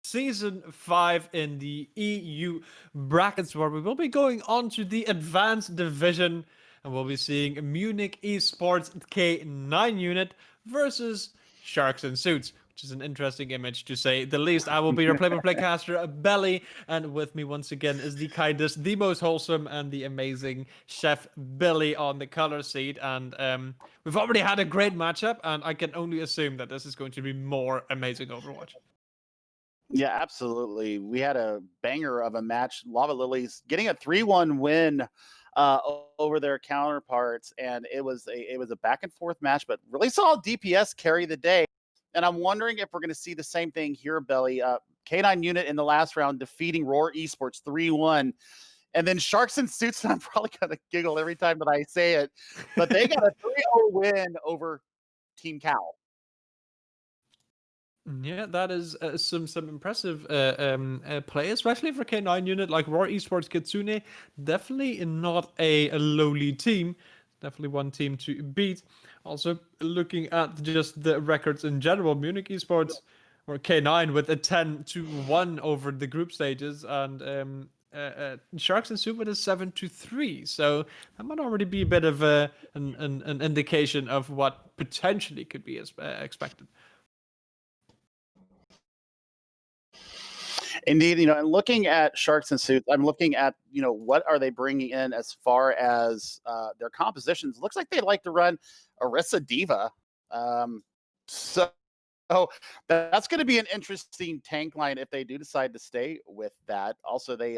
Season 5 in the EU brackets, where we will be going on to the advanced division and we'll be seeing Munich eSports K9 unit versus Sharks in Suits, which is an interesting image to say the least. I will be your play-by-play caster, Belly, and with me once again is the kindest, the most wholesome, and the amazing Chef Billy on the color seat. And we've already had a great matchup, and I can only assume that this is going to be more amazing Overwatch. Yeah, absolutely. We had a banger of a match. Lava Lilies getting a 3-1 win over their counterparts, and it was a back and forth match, but really saw DPS carry the day. And I'm wondering if we're going to see the same thing here, Belly. K9 unit in the last round defeating Roar Esports 3-1. And then Sharks and Suits, and I'm probably going to giggle every time that I say it, but they got a 3-0 win over Team Cow. Yeah, that is some impressive play, especially for K9 unit like Roar Esports Kitsune. Definitely not a lowly team. Definitely one team to beat. Also, looking at just the records in general, Munich Esports or K9 with a 10-1 over the group stages, and Sharks and Soup with a 7-3. So that might already be a bit of an indication of what potentially could be expected. Indeed, and looking at Sharks and Suits, I'm looking at, what are they bringing in as far as their compositions. Looks like they like to run Orisa Diva. So that's going to be an interesting tank line if they do decide to stay with that. Also, they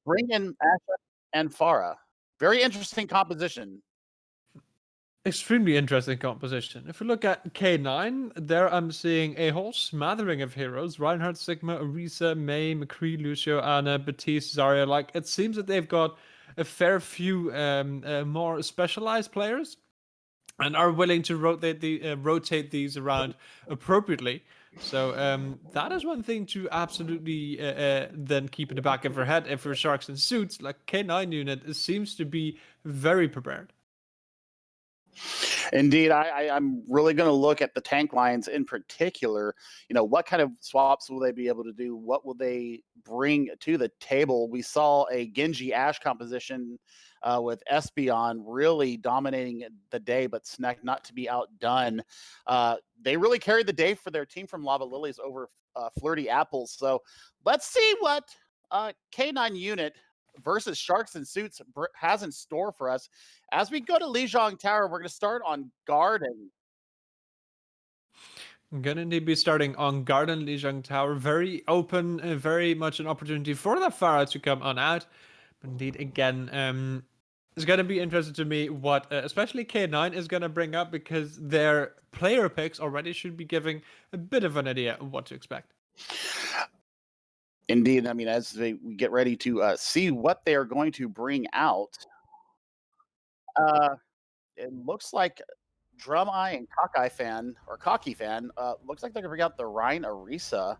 bring in Asha and Farah. Very interesting composition. Extremely interesting composition. If we look at K9, there I'm seeing a whole smattering of heroes. Reinhardt, Sigma, Orisa, Mei, McCree, Lucio, Ana, Batiste, Zarya. Like, it seems that they've got a fair few more specialized players and are willing to rotate these around appropriately. So that is one thing to absolutely then keep in the back of your head. If you're Sharks and Suits, like K9 unit seems to be very prepared. Indeed, I'm really going to look at the tank lines in particular. What kind of swaps will they be able to do? What will they bring to the table? We saw a Genji Ash composition with Espeon really dominating the day, but Snack not to be outdone. They really carried the day for their team from Lava Lilies over Flirty Apples. So let's see what K9 unit versus Sharks and Suits has in store for us. As we go to Lijiang Tower, we're going to start on Garden. I'm gonna need to be starting on Garden Lijiang Tower. Very open, very much an opportunity for the Pharah to come on out. But indeed, again, it's gonna be interesting to me what, especially K9 is gonna bring up, because their player picks already should be giving a bit of an idea of what to expect. Indeed, I mean, as we get ready to see what they are going to bring out, it looks like Drum Eye and Cocky fan, looks like they're going to bring out the Rhine Orisa,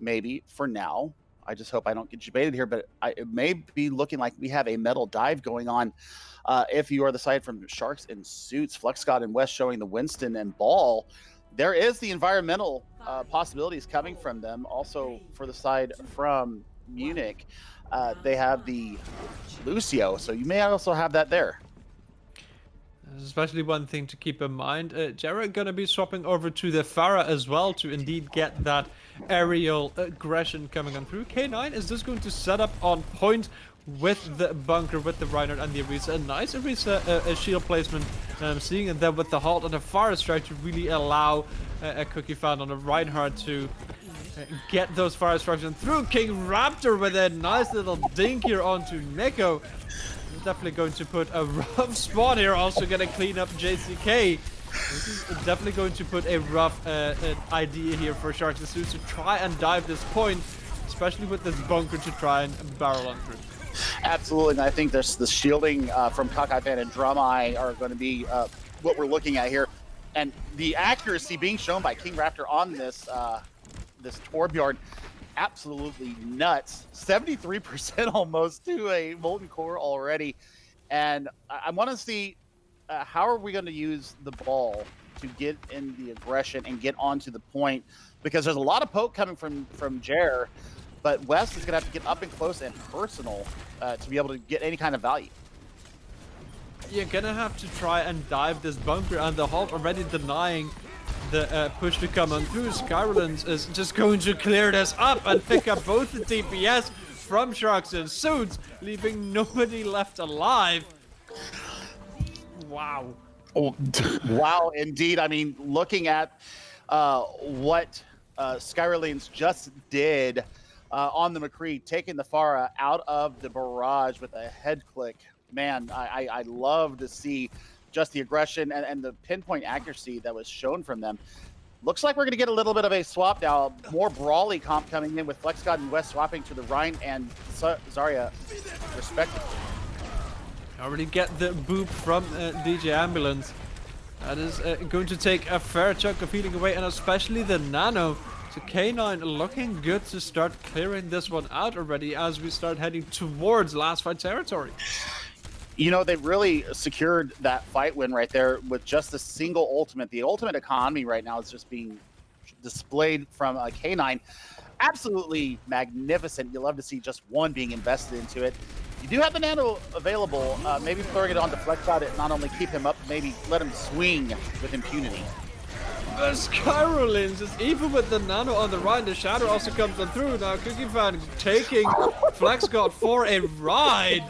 maybe for now. I just hope I don't get debated here, but it may be looking like we have a metal dive going on. If you are the side from Sharks and Suits, Flux God and West showing the Winston and Ball. There is the environmental possibilities coming from them. Also, for the side from Munich, they have the Lucio, so you may also have that there. There's especially one thing to keep in mind. Jared gonna be swapping over to the Pharah as well to indeed get that aerial aggression coming on through. K9 is just going to set up on point with the bunker, with the Reinhardt and the Orisa. A nice Orisa shield placement, seeing, and then with the halt and the Pharah strike to really allow a Cookie fan on a Reinhardt to get those Pharah strikes and through. King Raptor with a nice little dink here onto Neko. Definitely going to put a rough spot here. Also going to clean up JCK. This is definitely going to put a rough idea here for Sharks and Suits to try and dive this point, especially with this bunker to try and barrel on through. Absolutely, and I think the shielding from Cockeye Fan and Drum Eye are going to be what we're looking at here. And the accuracy being shown by King Raptor on this Torbjorn, absolutely nuts. 73% almost to a Molten Core already. And I want to see how are we going to use the ball to get in the aggression and get onto the point? Because there's a lot of poke coming from Jer, but West is going to have to get up and close and personal to be able to get any kind of value. You're gonna have to try and dive this bunker, and the Halt already denying the push to come on through. Skyrlands is just going to clear this up and pick up both the DPS from Sharks and Suits, leaving nobody left alive. Wow. Oh, wow, indeed. I mean, looking at what Skyrlands just did on the McCree, taking the Pharah out of the barrage with a head click. Man, I love to see just the aggression and the pinpoint accuracy that was shown from them. Looks like we're going to get a little bit of a swap now. More brawly comp coming in with FlexGod and West swapping to the Rhine and Zarya, respectively. Already get the boop from DJ Ambulance. That is going to take a fair chunk of healing away, and especially the Nano. So K9 looking good to start clearing this one out already as we start heading towards last fight territory. You know, they really secured that fight win right there with just a single ultimate. The ultimate economy right now is just being displayed from K9. Absolutely magnificent. You love to see just one being invested into it. You do have the Nano available. Maybe throwing it on to FlexGod, it not only keep him up, maybe let him swing with impunity. The Skyrlands is even with the Nano on the right. The Shadow also comes on through. Now Cookie Fan taking FlexGod for a ride.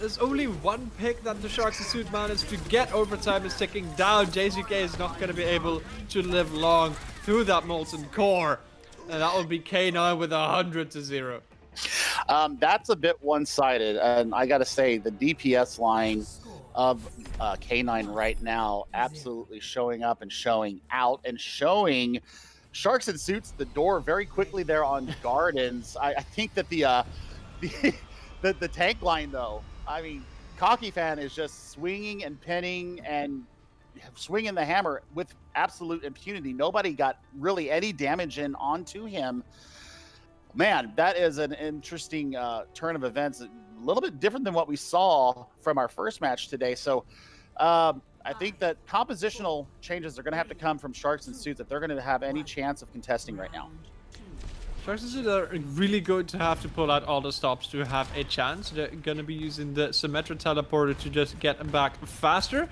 There's only one pick that the Sharks and Suit managed to get. Overtime is ticking down. JCK is not going to be able to live long through that molten core. And that will be K9 with 100-0. That's a bit one-sided. And I got to say, the DPS line of K9 right now absolutely showing up and showing out and showing Sharks and Suits the door very quickly there on Gardens. I think that the tank line, though, I mean, Cocky Fan is just swinging and pinning and swinging the hammer with absolute impunity. Nobody got really any damage in onto him. Man, that is an interesting turn of events. A little bit different than what we saw from our first match today. So I think that compositional changes are going to have to come from Sharks and Suits if they're going to have any chance of contesting right now. Sharks and Suits are really going to have to pull out all the stops to have a chance. They're going to be using the Symmetra teleporter to just get back faster.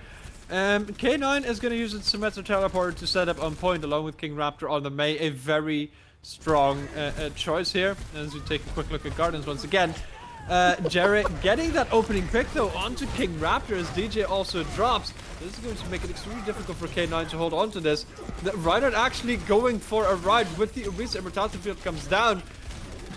K9 is going to use its Symmetra teleporter to set up on point along with King Raptor on the Mei. A very strong choice here. As we take a quick look at Gardens once again. Jerry getting that opening pick though onto King Raptor as DJ also drops. This is going to make it extremely difficult for K9 to hold on to this. The Reinhardt actually going for a ride with the Orisa. Immortality Field comes down.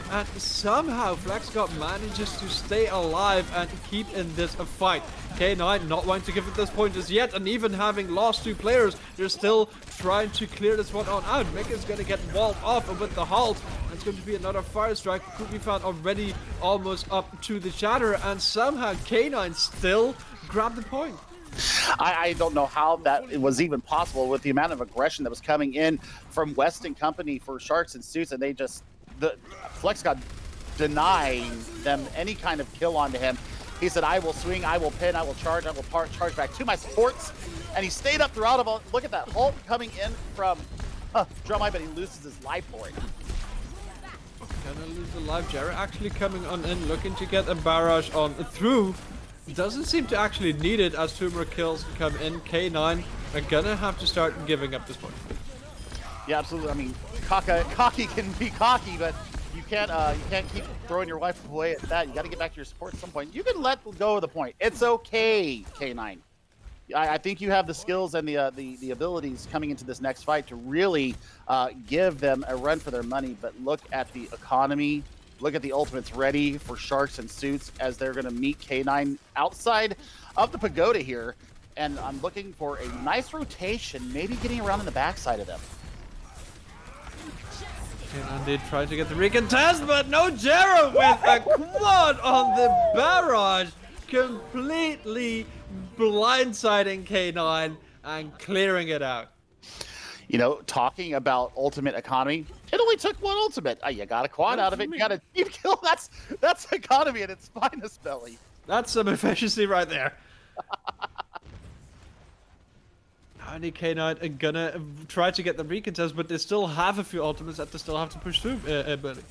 And somehow FlexGod manages to stay alive and keep in this fight. K9 not wanting to give it this point as yet, and even having lost 2 players, they're still trying to clear this one on out. Mika is going to get walled off with the Halt. It's going to be another fire strike. Cookie Fan already almost up to the Shatter, and somehow K9 still grabbed the point. I don't know how that was even possible with the amount of aggression that was coming in from West and company for Sharks and Suits, and they just, the FlexGod denying them any kind of kill onto him. He said, I will swing, I will pin, I will charge, I will charge back to my supports. And he stayed up throughout of all. Look at that. Halt coming in from Drumeye, but he loses his life for it. Gonna lose the life. Jarrett actually coming on in, looking to get a barrage on through. Doesn't seem to actually need it as 2 more kills come in. K9 are gonna have to start giving up this point. Yeah, absolutely. I mean, cocky can be cocky, but you can't keep throwing your life away at that. You got to get back to your support at some point. You can let go of the point. It's okay, K9. I think you have the skills and the abilities coming into this next fight to really give them a run for their money. But look at the economy. Look at the ultimates ready for Sharks and Suits as they're going to meet K9 outside of the pagoda here. And I'm looking for a nice rotation, maybe getting around in the backside of them. And they try to get the recontest, but no, Jero with a quad on the barrage, completely blindsiding K9 and clearing it out. You know, talking about ultimate economy, it only took 1 ultimate. You got a quad out of it. You got a team kill. That's economy at its finest, Belly. That's some efficiency right there. Finally, K9 are gonna try to get the recontest, but they still have a few ultimates that they still have to push through, Billy.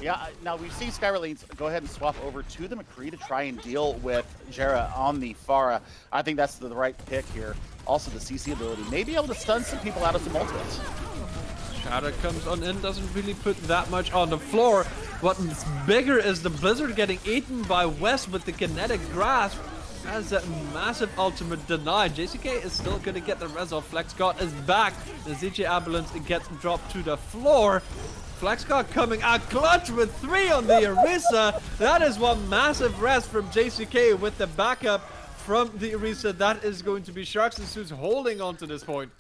Yeah, now we've seen Skyreleans go ahead and swap over to the McCree to try and deal with Jera on the Pharah. I think that's the right pick here. Also, the CC ability may be able to stun some people out of some ultimates. Shadow comes on in, doesn't really put that much on the floor. What's bigger is the Blizzard getting eaten by West with the kinetic grasp. As that massive ultimate denied, JCK is still going to get the res off. FlexGod is back. The ZJ Ambulance gets dropped to the floor. FlexGod coming out clutch with 3 on the Orisa. That is one massive res from JCK with the backup from the Orisa. That is going to be Sharks and Suits holding on to this point.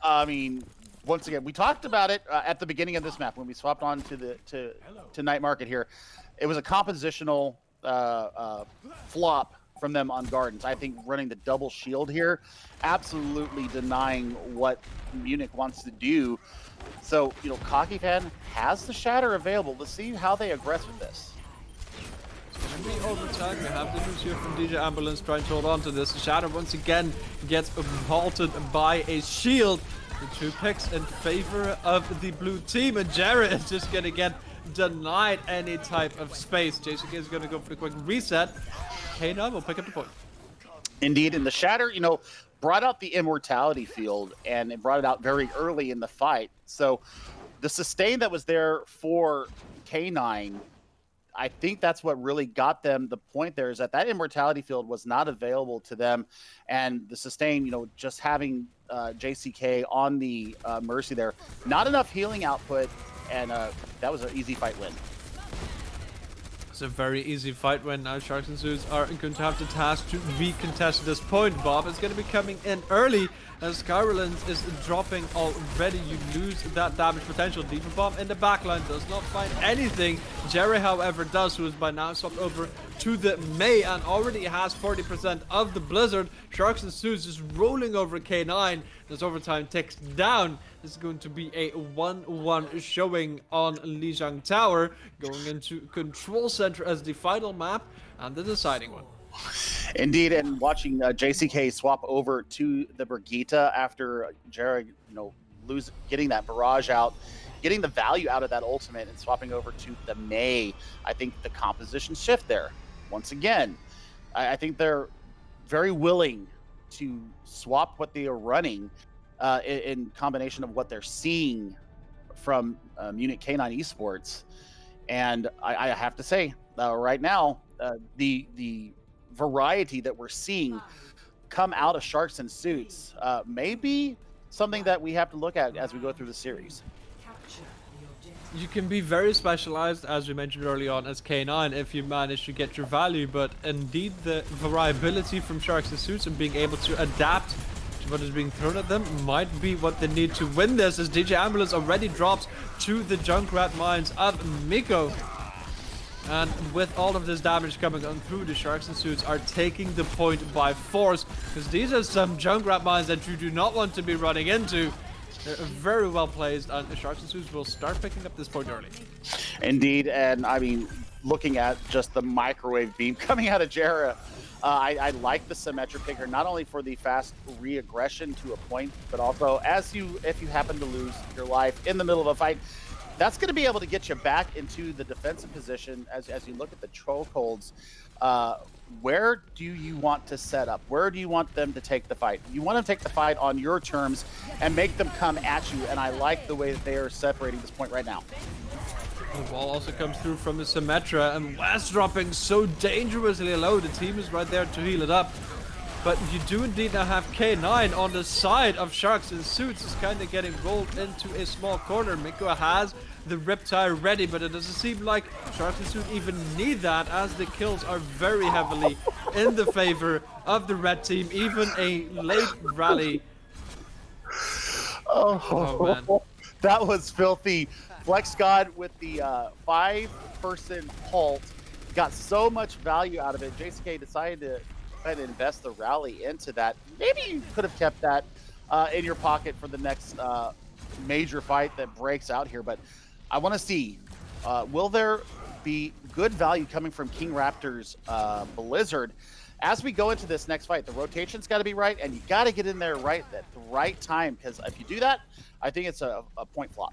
I mean, once again, we talked about it at the beginning of this map when we swapped on to Night Market here. It was a compositional flop from them on Gardens. I think running the double shield here, absolutely denying what Munich wants to do. So, you know, Cocky Fan has the Shatter available. Let's see how they aggress with this. Maybe over time, we have the news here from DJ Ambulance trying to hold on to this. Shatter once again gets halted by a shield. The 2 picks in favor of the blue team, and Jarrett is just going to get denied any type of space. JCK is going to go for the quick reset. K9 will pick up the point. Indeed, and the Shatter, you know, brought out the immortality field, and it brought it out very early in the fight. So the sustain that was there for K9, I think that's what really got them the point there, is that immortality field was not available to them, and the sustain, you know, just having JCK on the Mercy there, not enough healing output, and that was an easy fight win. It's a very easy fight when now Sharks and Suits are going to have the task to recontest this point. Bob is going to be coming in early as Skyrlands is dropping already. You lose that damage potential. Deeper Bomb in the backline does not find anything. Jerry, however, does, who is by now swapped over to the Mei and already has 40% of the Blizzard. Sharks and Suits is rolling over K9 as overtime ticks down. This is going to be a 1-1 showing on Lijiang Tower, going into Control Center as the final map and the deciding one. Indeed, and watching JCK swap over to the Brigitte after Jared, you know, getting that barrage out, getting the value out of that ultimate, and swapping over to the Mei. I think the composition shift there. Once again, I think they're very willing to swap what they are running in combination of what they're seeing from Munich K9 eSports. And I have to say, right now, the variety that we're seeing come out of Sharks and Suits may be something that we have to look at as we go through the series. You can be very specialized, as we mentioned early on, as K9 if you manage to get your value, but indeed the variability from Sharks and Suits and being able to adapt to what is being thrown at them might be what they need to win this, as DJ Ambulance already drops to the Junkrat mines of Miko. And with all of this damage coming on through, the Sharks and Suits are taking the point by force, because these are some Junkrat mines that you do not want to be running into. They're very well placed, and the Sharks and Suits will start picking up this point early. Indeed, and I mean, looking at just the microwave beam coming out of Jera, I like the symmetric picker, not only for the fast re-aggression to a point, but also if you happen to lose your life in the middle of a fight, that's going to be able to get you back into the defensive position as you look at the chokeholds. Where do you want to set up? Where do you want them to take the fight? You want to take the fight on your terms and make them come at you, and I like the way that they are separating this point right now. The wall also comes through from the Symmetra, and West dropping so dangerously low. The team is right there to heal it up. But you do indeed now have K9 on the side of Sharks and Suits. Is kind of getting rolled into a small corner. Miko has the Riptide ready, but it doesn't seem like Sharks and Suits even need that, as the kills are very heavily in the favor of the red team. Even a late rally. Oh man. That was filthy. FlexGod with the 5-person halt got so much value out of it. JCK decided to try to invest the rally into that. Maybe you could have kept that in your pocket for the next major fight that breaks out here. But I want to see, will there be good value coming from King Raptor's Blizzard as we go into this next fight, the rotation's got to be right, and you got to get in there right at the right time, because if you do that, I think it's a point flop.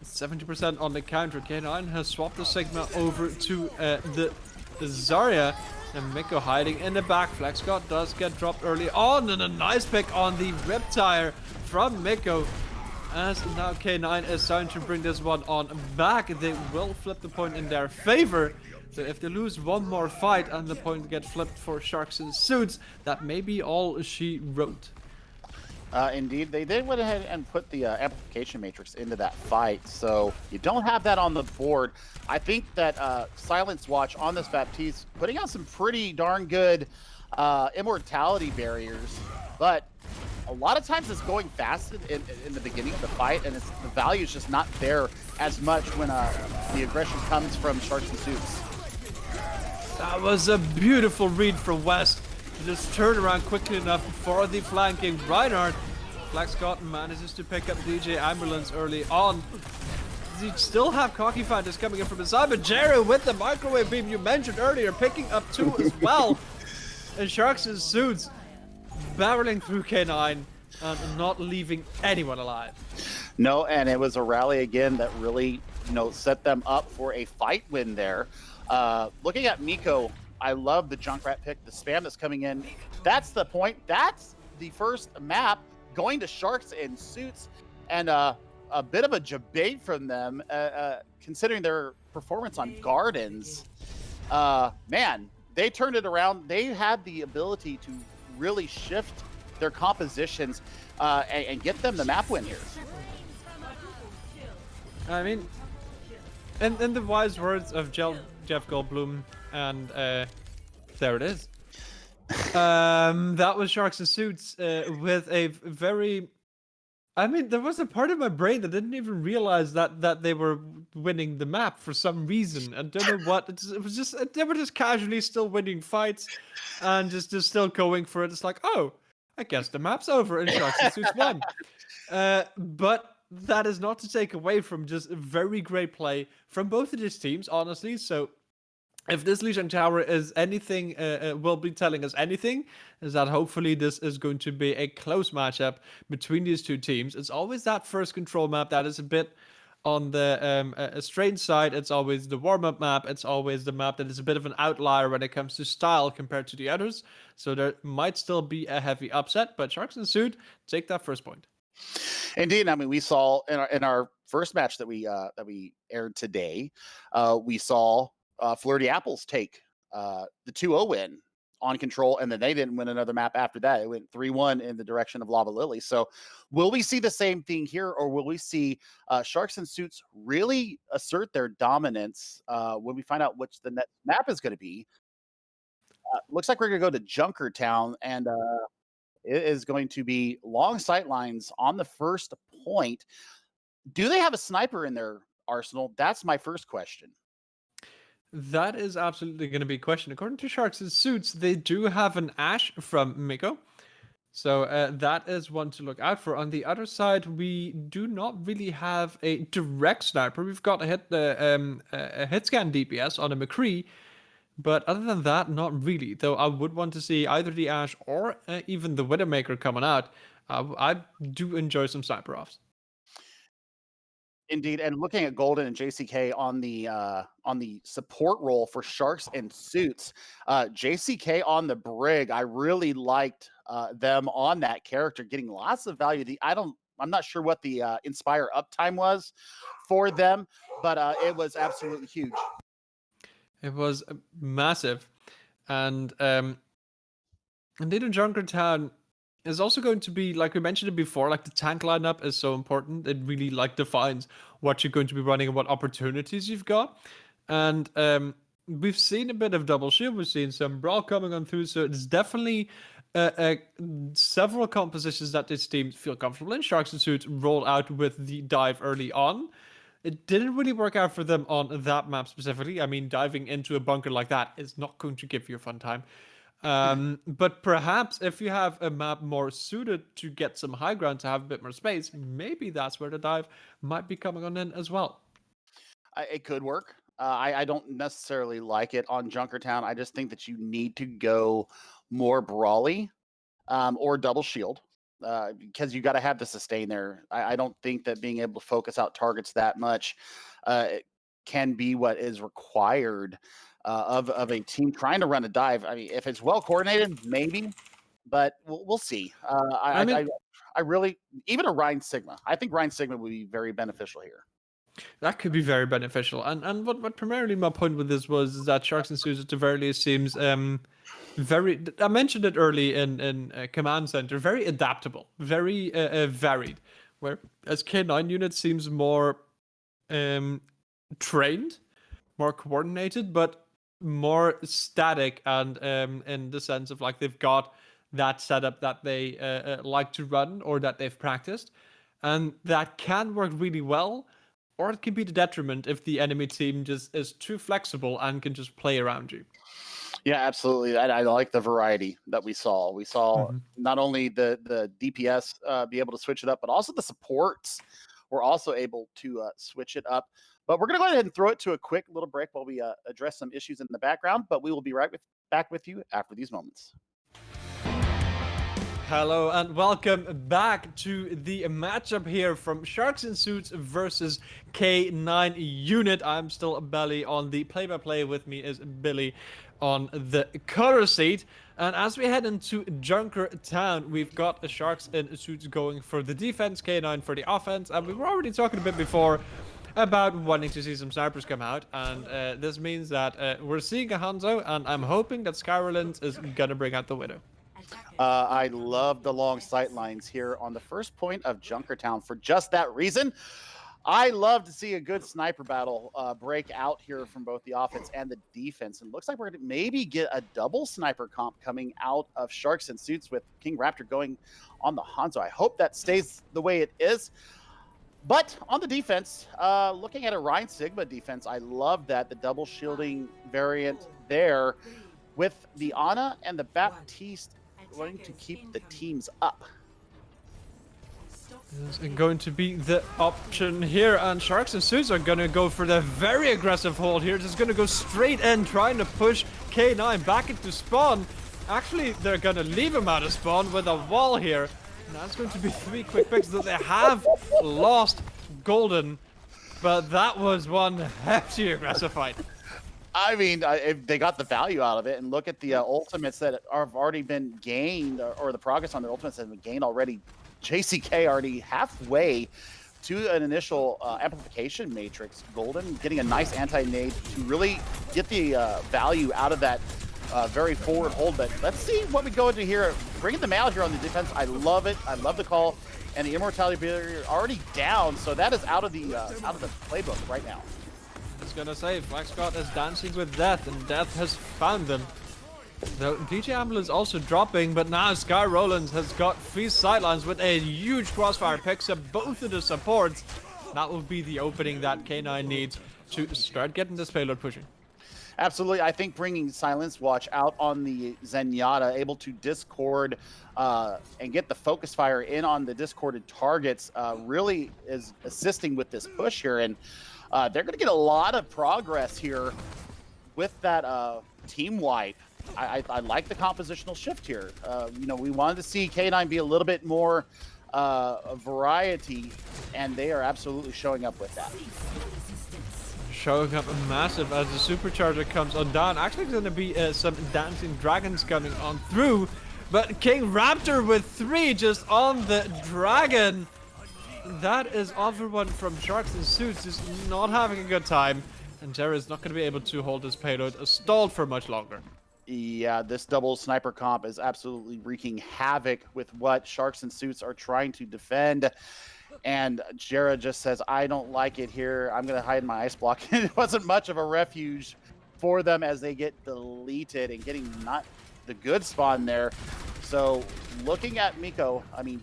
70% on the counter. K9 has swapped the Sigma over to the Zarya. And Miko hiding in the back. FlexGod does get dropped early on. And a nice pick on the Riptire from Miko. As now K9 is starting to bring this one on back. They will flip the point in their favor. So if they lose one more fight and the point gets flipped for Sharks and Suits, that may be all she wrote. Indeed, they did went ahead and put the amplification matrix into that fight, so you don't have that on the board. I think that Silence Watch on this Baptiste putting out some pretty darn good immortality barriers, but a lot of times it's going fast in the beginning of the fight, and the value is just not there as much when the aggression comes from Sharks and Suits. That was a beautiful read from West. Just turn around quickly enough for the flanking Reinhardt. FlexGod manages to pick up DJ Ambulance early on. You still have Cocky Fighters coming in from inside, but Jerry with the microwave beam you mentioned earlier, picking up 2 as well. And Sharks and Suits barreling through K9 and not leaving anyone alive. No, and it was a rally again that really, set them up for a fight win there. Looking at Miko, I love the Junkrat pick, the spam that's coming in. That's the point. That's the first map going to Sharks and Suits, and a bit of a debate from them, considering their performance on Gardens. Man, they turned it around. They had the ability to really shift their compositions and get them the map win here. I mean, in the wise words of Jeff Goldblum, and there it is. That was Sharks and Suits with a very... I mean, there was a part of my brain that didn't even realize that they were winning the map for some reason. I don't know what. It was just... They were just casually still winning fights and just still going for it. It's like, oh, I guess the map's over and Sharks and Suits won. But that is not to take away from just very great play from both of these teams, honestly. So if this Legion Tower is anything, will be telling us anything, is that hopefully this is going to be a close matchup between these two teams. It's always that first control map that is a bit on the strange side. It's always the warm-up map. It's always the map that is a bit of an outlier when it comes to style compared to the others. So there might still be a heavy upset, but Sharks and Suit take that first point. Indeed, I mean, we saw in our first match that we aired today, we saw Flirty Apples take the 2-0 win on control, and then they didn't win another map after that. It went 3-1 in the direction of Lava Lily. So will we see the same thing here, or will we see Sharks and Suits really assert their dominance when we find out which the next map is going to be? Looks like we're going to go to Junkertown, and it is going to be long sight lines on the first point. Do they have a sniper in their arsenal? That's my first question. That is absolutely going to be a question. According to Sharks and Suits, they do have an Ash from Miko. So that is one to look out for. On the other side, we do not really have a direct sniper. We've got a hit scan DPS on a McCree. But other than that, not really. Though I would want to see either the Ash or even the Widowmaker coming out. I do enjoy some sniper offs. Indeed, and looking at Golden and JCK on the support role for Sharks and Suits, JCK on the Brig, I really liked them on that character, getting lots of value. I'm not sure what the Inspire uptime was for them, but it was absolutely huge. It was massive, and indeed in Junkertown is also going to be, like we mentioned it before, like the tank lineup is so important. It really defines what you're going to be running and what opportunities you've got. And we've seen a bit of double shield. We've seen some brawl coming on through. So it's definitely several compositions that this team feel comfortable in. Sharks and Suits roll out with the dive early on. It didn't really work out for them on that map specifically. I mean, diving into a bunker like that is not going to give you a fun time. But perhaps if you have a map more suited to get some high ground, to have a bit more space, maybe that's where the dive might be coming on in as well. It could work. I don't necessarily like it on Junkertown. I just think that you need to go more brawly or double shield because you got to have the sustain there. I don't think that being able to focus out targets that much it can be what is required of a team trying to run a dive. I mean, if it's well coordinated, maybe, but we'll see. I mean, I really even a Rhine Sigma. I think Rhine Sigma would be very beneficial here. that could be very beneficial. And what primarily my point with this was is that Sharks and Suits at the very least seems very. I mentioned it early in Command Center. Very adaptable, very varied. Whereas K9 unit seems more um, trained, more coordinated, but more static, and in the sense of like they've got that setup that they like to run or that they've practiced, and that can work really well, or it can be the detriment if the enemy team just is too flexible and can just play around you. Yeah, absolutely. I like the variety that we saw. We saw Mm-hmm. not only the DPS be able to switch it up, but also the supports were also able to switch it up. But we're going to go ahead and throw it to a quick little break while we address some issues in the background. But we will be back with you after these moments. Hello and welcome back to the matchup here from Sharks in Suits versus K9 Unit. I'm still Belly on the play-by-play. With me is Billy on the color seat. And as we head into Junker Town, we've got the Sharks in Suits going for the defense, K9 for the offense. And we were already talking a bit before about wanting to see some snipers come out, and this means that we're seeing a Hanzo, and I'm hoping that Skyroland is gonna bring out the Widow. I love the long sight lines here on the first point of Junkertown for just that reason. I love to see a good sniper battle break out here from both the offense and the defense. And looks like we're going to maybe get a double sniper comp coming out of Sharks and Suits with King Raptor going on the Hanzo. I hope that stays the way it is. But on the defense, looking at a Rhine Sigma defense, I love that the double shielding variant there with the Ana and the Baptiste going to keep the teams up. This is going to be the option here, and Sharks and Suits are going to go for the very aggressive hold here. Just going to go straight in, trying to push K9 back into spawn. Actually, they're going to leave him out of spawn with a wall here. And that's going to be 3 quick picks that they have lost Golden, but that was one hefty aggressive fight. I mean, if they got the value out of it, and look at the ultimates that have already been gained, or the progress on their ultimates has been gained already. JCK already halfway to an initial amplification matrix. Golden getting a nice anti-nade to really get the value out of that very forward hold. But let's see what we go into here. Bringing them out here on the defense. I love it. I love the call. And the immortality barrier already down, so that is out of the playbook right now. I was gonna say, Flag Scott is dancing with death, and death has found them. Though DJ Ambulance also dropping, but now Sky Rollins has got 3 sidelines with a huge crossfire, picks up both of the supports. That will be the opening that K9 needs to start getting this payload pushing. Absolutely. I think bringing Silence Watch out on the Zenyatta, able to discord and get the focus fire in on the discorded targets, really is assisting with this push here. And they're going to get a lot of progress here with that team wipe. I like the compositional shift here. You know, we wanted to see K9 be a little bit more variety, and they are absolutely showing up with that. Showing up massive as the supercharger comes on down. Actually, there's going to be some dancing dragons coming on through, but King Raptor with 3 just on the dragon. That is everyone from Sharks and Suits is not having a good time, and Jerry is not going to be able to hold his payload stalled for much longer. Yeah, this double sniper comp is absolutely wreaking havoc with what Sharks and Suits are trying to defend. And Jera just says, I don't like it here. I'm going to hide my ice block. It wasn't much of a refuge for them as they get deleted and getting not the good spawn there. So looking at Miko, I mean,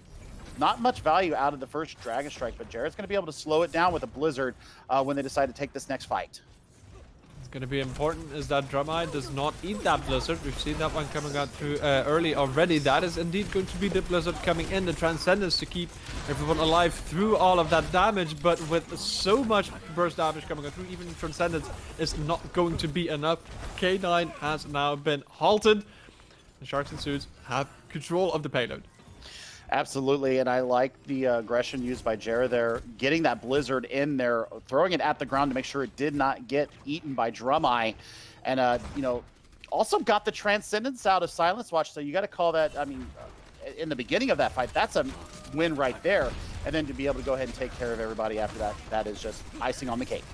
not much value out of the first Dragon Strike, but Jared's going to be able to slow it down with a Blizzard when they decide to take this next fight. Going to be important is that Drumeye does not eat that Blizzard. We've seen that one coming out through early already. That is indeed going to be the Blizzard coming in, the Transcendence to keep everyone alive through all of that damage. But with so much burst damage coming out through, even Transcendence is not going to be enough. K9 has now been halted. The Sharks and Suits have control of the payload. Absolutely, and I like the aggression used by Jera there, getting that Blizzard in there, throwing it at the ground to make sure it did not get eaten by Drumeye, and you know, also got the Transcendence out of Silence Watch. So you got to call that. I mean, in the beginning of that fight, that's a win right there, and then to be able to go ahead and take care of everybody after that, that is just icing on the cake.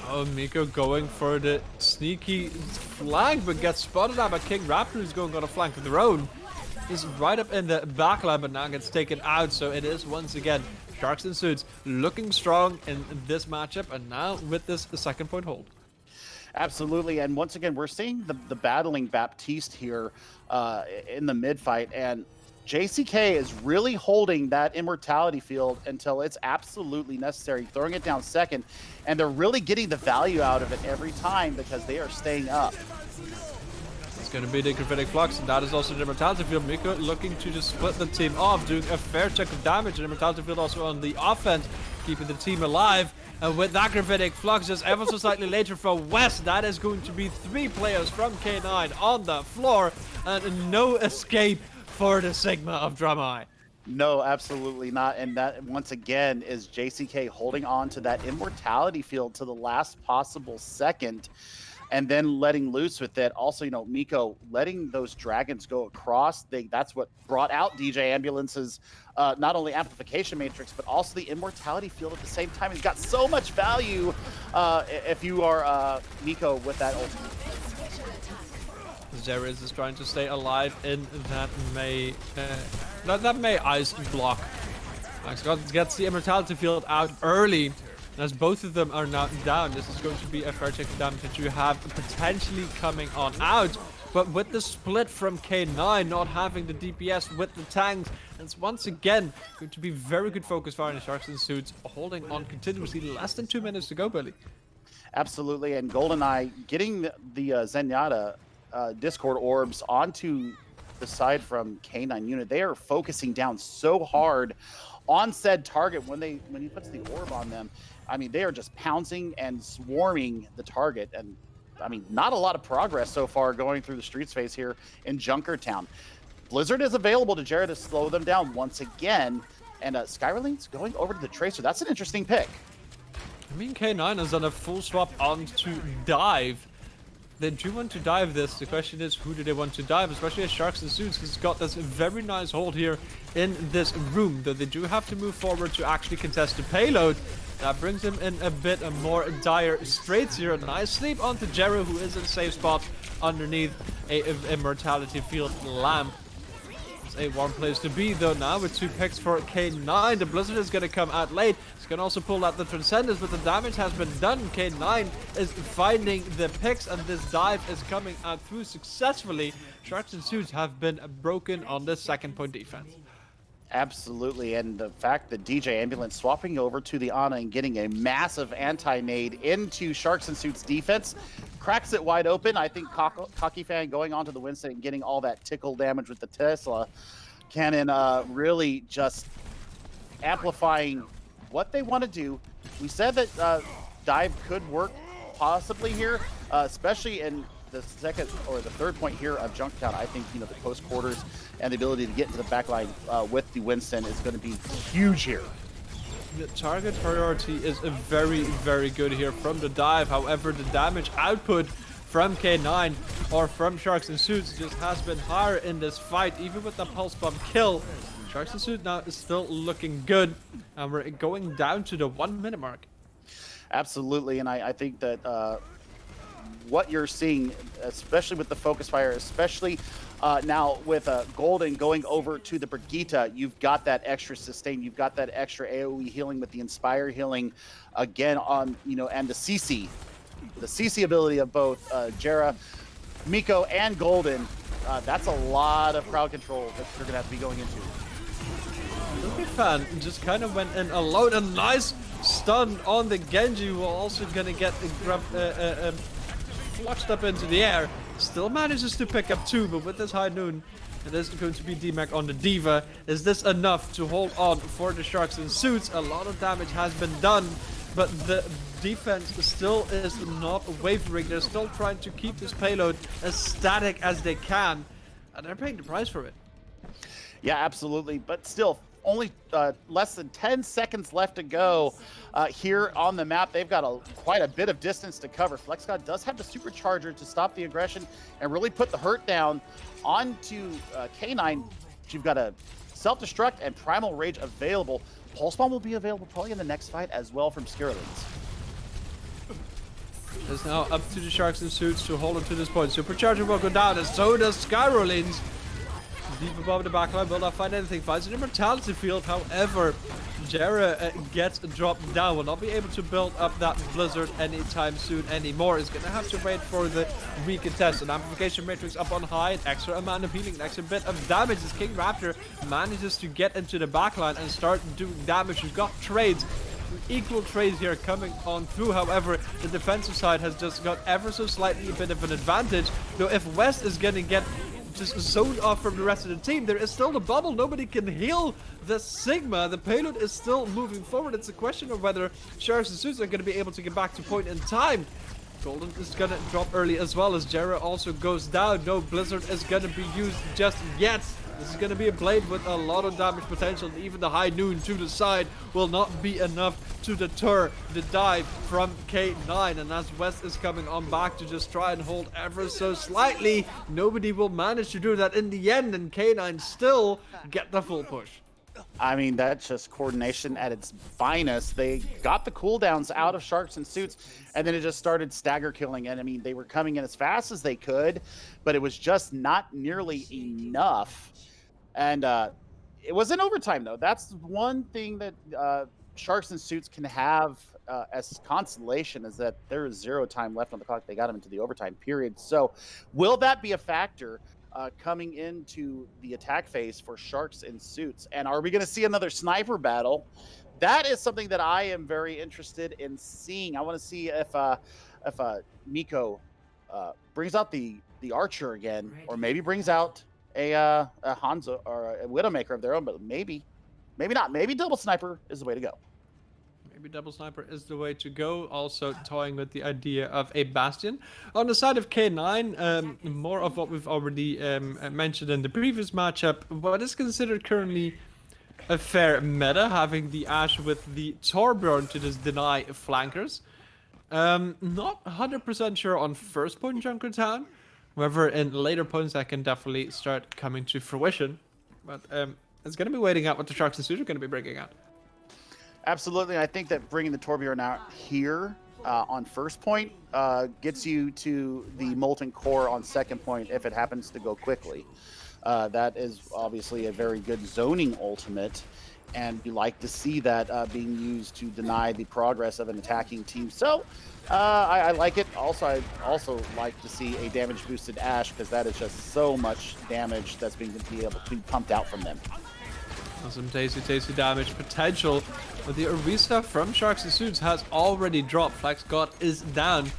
Oh, Miko going for the sneaky flank, but gets spotted out by King Raptor, who's going on a flank of their own. Is right up in the backline, but now gets taken out. So it is once again Sharks and Suits looking strong in this matchup, and now with this the second point hold. Absolutely, and once again we're seeing the battling Baptiste here in the mid fight, and JCK is really holding that immortality field until it's absolutely necessary, throwing it down second, and they're really getting the value out of it every time because they are staying up. It's going to be the Gravitic Flux, and that is also the Immortality Field. Miko looking to just split the team off, doing a fair chunk of damage, and Immortality Field also on the offense, keeping the team alive. And with that Gravitic Flux just ever so slightly later from West, that is going to be 3 players from K9 on the floor, and no escape for the Sigma of Drumeye. No, absolutely not. And that, once again, is JCK holding on to that immortality field to the last possible second and then letting loose with it. Also, you know, Miko letting those dragons go across. That's what brought out DJ Ambulance's not only amplification matrix, but also the immortality field at the same time. He's got so much value if you are Miko with that ultimate. Zeriz is trying to stay alive in that May ice block. Max gets the immortality field out early. And as both of them are now down, this is going to be a fair check of damage that you have potentially coming on out. But with the split from K9 not having the DPS with the tanks, it's once again going to be very good focus fire in the Sharks and Suits, holding on continuously. Less than 2 minutes to go, Billy. Absolutely, and GoldenEye getting the Zenyatta Discord orbs onto the side from K9 unit. They are focusing down so hard on said target when he puts the orb on them. I mean, they are just pouncing and swarming the target, and I mean, not a lot of progress so far going through the street space here in Junkertown. Blizzard is available to Jared to slow them down once again, and Skyrlink's going over to the Tracer. That's an interesting pick. I mean, K9 has done a full swap onto dive. They do want to dive this. The question is, who do they want to dive? Especially as Sharks and Suits has got this very nice hold here in this room. Though they do have to move forward to actually contest the payload. That brings them in a bit more dire straits here. A nice sleep onto Jero, who is in a safe spot underneath a immortality field lamp. It's a warm place to be, though, now with 2 picks for K9. The Blizzard is going to come out late. It's going to also pull out the Transcendence, but the damage has been done. K9 is finding the picks, and this dive is coming out through successfully. Sharks and Suits have been broken on this second point defense. Absolutely, and the fact that DJ Ambulance swapping over to the Ana and getting a massive anti-nade into Sharks and Suits defense cracks it wide open. I think Cocky Fan going onto the Winston and getting all that tickle damage with the Tesla cannon really just amplifying what they want to do. We said that dive could work possibly here, especially in the second or the third point here of Junktown. I think, you know, the close quarters and the ability to get into the back line with the Winston is going to be huge here. The target priority is very, very good here from the dive. However, the damage output from K9 or from Sharks and Suits just has been higher in this fight, even with the pulse bomb kill. Sharks and Suits now is still looking good, and we're going down to the 1 minute mark. Absolutely, and I think that what you're seeing, especially with the focus fire, especially now with Golden going over to the Brigitte, you've got that extra sustain, you've got that extra AoE healing with the Inspire healing again on, you know, and the CC ability of both Jera, Miko, and Golden. That's a lot of crowd control that you're gonna have to be going into. Lucky fan just kind of went in alone. A nice stun on the Genji, who are also gonna get flushed up into the air. Still manages to pick up 2, but with this high noon, it is going to be DMAC on the Diva. Is this enough to hold on for the Sharks in suits? A lot of damage has been done, but the defense still is not wavering. They're still trying to keep this payload as static as they can, and they're paying the price for it. Yeah, absolutely. But still, only less than 10 seconds left to go here on the map. They've got quite a bit of distance to cover. FlexGod does have the supercharger to stop the aggression and really put the hurt down onto K9. You've got a self-destruct and primal rage available. Pulse Bomb will be available probably in the next fight as well from Skirlings. It's now up to the Sharks in suits to hold on to this point. Supercharger will go down, and so does Skyrolins. Deep above the backline, will not find anything. Finds an immortality field, however, Jera gets dropped down. Will not be able to build up that Blizzard anytime soon anymore. Is gonna have to wait for the recontest. An amplification matrix up on high, an extra amount of healing, an extra bit of damage as King Raptor manages to get into the backline and start doing damage. We've got trades. Equal trades here coming on through. However, the defensive side has just got ever so slightly a bit of an advantage. Though if West is gonna get just zoned off from the rest of the team, there is still the bubble. Nobody can heal the Sigma. The payload is still moving forward. It's a question of whether Sharks and Suits are going to be able to get back to point in time. Golden is going to drop early as well as Jera also goes down. No Blizzard is going to be used just yet. This is going to be a blade with a lot of damage potential, and even the high noon to the side will not be enough to deter the dive from K9. And as West is coming on back to just try and hold ever so slightly, nobody will manage to do that in the end, and K9 still get the full push. I mean, that's just coordination at its finest. They got the cooldowns out of Sharks and Suits, and then it just started stagger killing. And I mean, they were coming in as fast as they could, but it was just not nearly enough. And it was in overtime, though. That's one thing that Sharks and Suits can have as consolation, is that there is 0 time left on the clock. They got them into the overtime period. So will that be a factor coming into the attack phase for Sharks and Suits? And are we going to see another sniper battle? That is something that I am very interested in seeing. I want to see if Miko brings out the Archer again, or maybe brings out a Hanzo or a Widowmaker of their own, but maybe not. Maybe double sniper is the way to go. Maybe double sniper is the way to go. Also toying with the idea of a Bastion. On the side of K9, more of what we've already mentioned in the previous matchup. What is considered currently a fair meta, having the Ashe with the Torbjorn to just deny flankers. Not 100% sure on first point Junkertown. However, in later points that can definitely start coming to fruition. But it's going to be waiting out what the Sharks and Suits are going to be bringing out. Absolutely. I think that bringing the Torbjorn out here on first point gets you to the Molten Core on second point if it happens to go quickly. That is obviously a very good zoning ultimate, and you like to see that being used to deny the progress of an attacking team. So I like it. Also, I also like to see a damage boosted Ashe, because that is just so much damage that's being able to be pumped out from them. Some tasty damage potential, but the Orisa from Sharks and Suits has already dropped. FlexGod is down,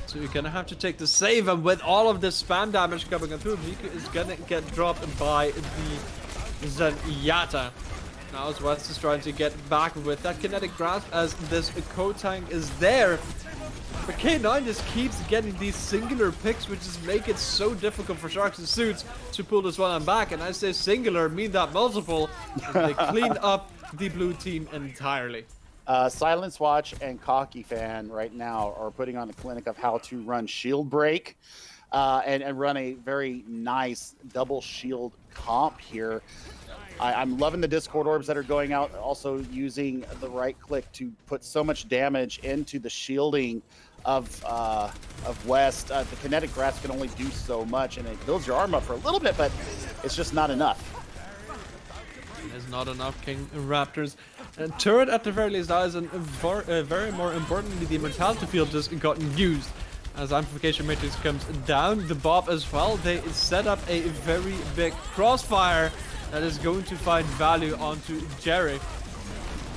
so you're gonna have to take the save, and with all of this spam damage coming through, Mika is gonna get dropped by the Zenyatta. Now as West is trying to get back with that kinetic grasp, as this Kotang is there. But K9 just keeps getting these singular picks, which just make it so difficult for Sharks and Suits to pull this one back. And I say singular, mean that multiple, and they clean up the blue team entirely. Silence Watch and Cocky Fan right now are putting on a clinic of how to run shield break and run a very nice double shield comp here. I'm loving the Discord orbs that are going out, also using the right click to put so much damage into the shielding of West. The kinetic grasp can only do so much, and it builds your arm up for a little bit, but it's just not enough. It is not enough, King Raptors. And turret at the very least dies, and very more importantly, the immortality field just gotten used. As amplification matrix comes down, the Bob as well, they set up a very big crossfire. that is going to find value onto Jerry.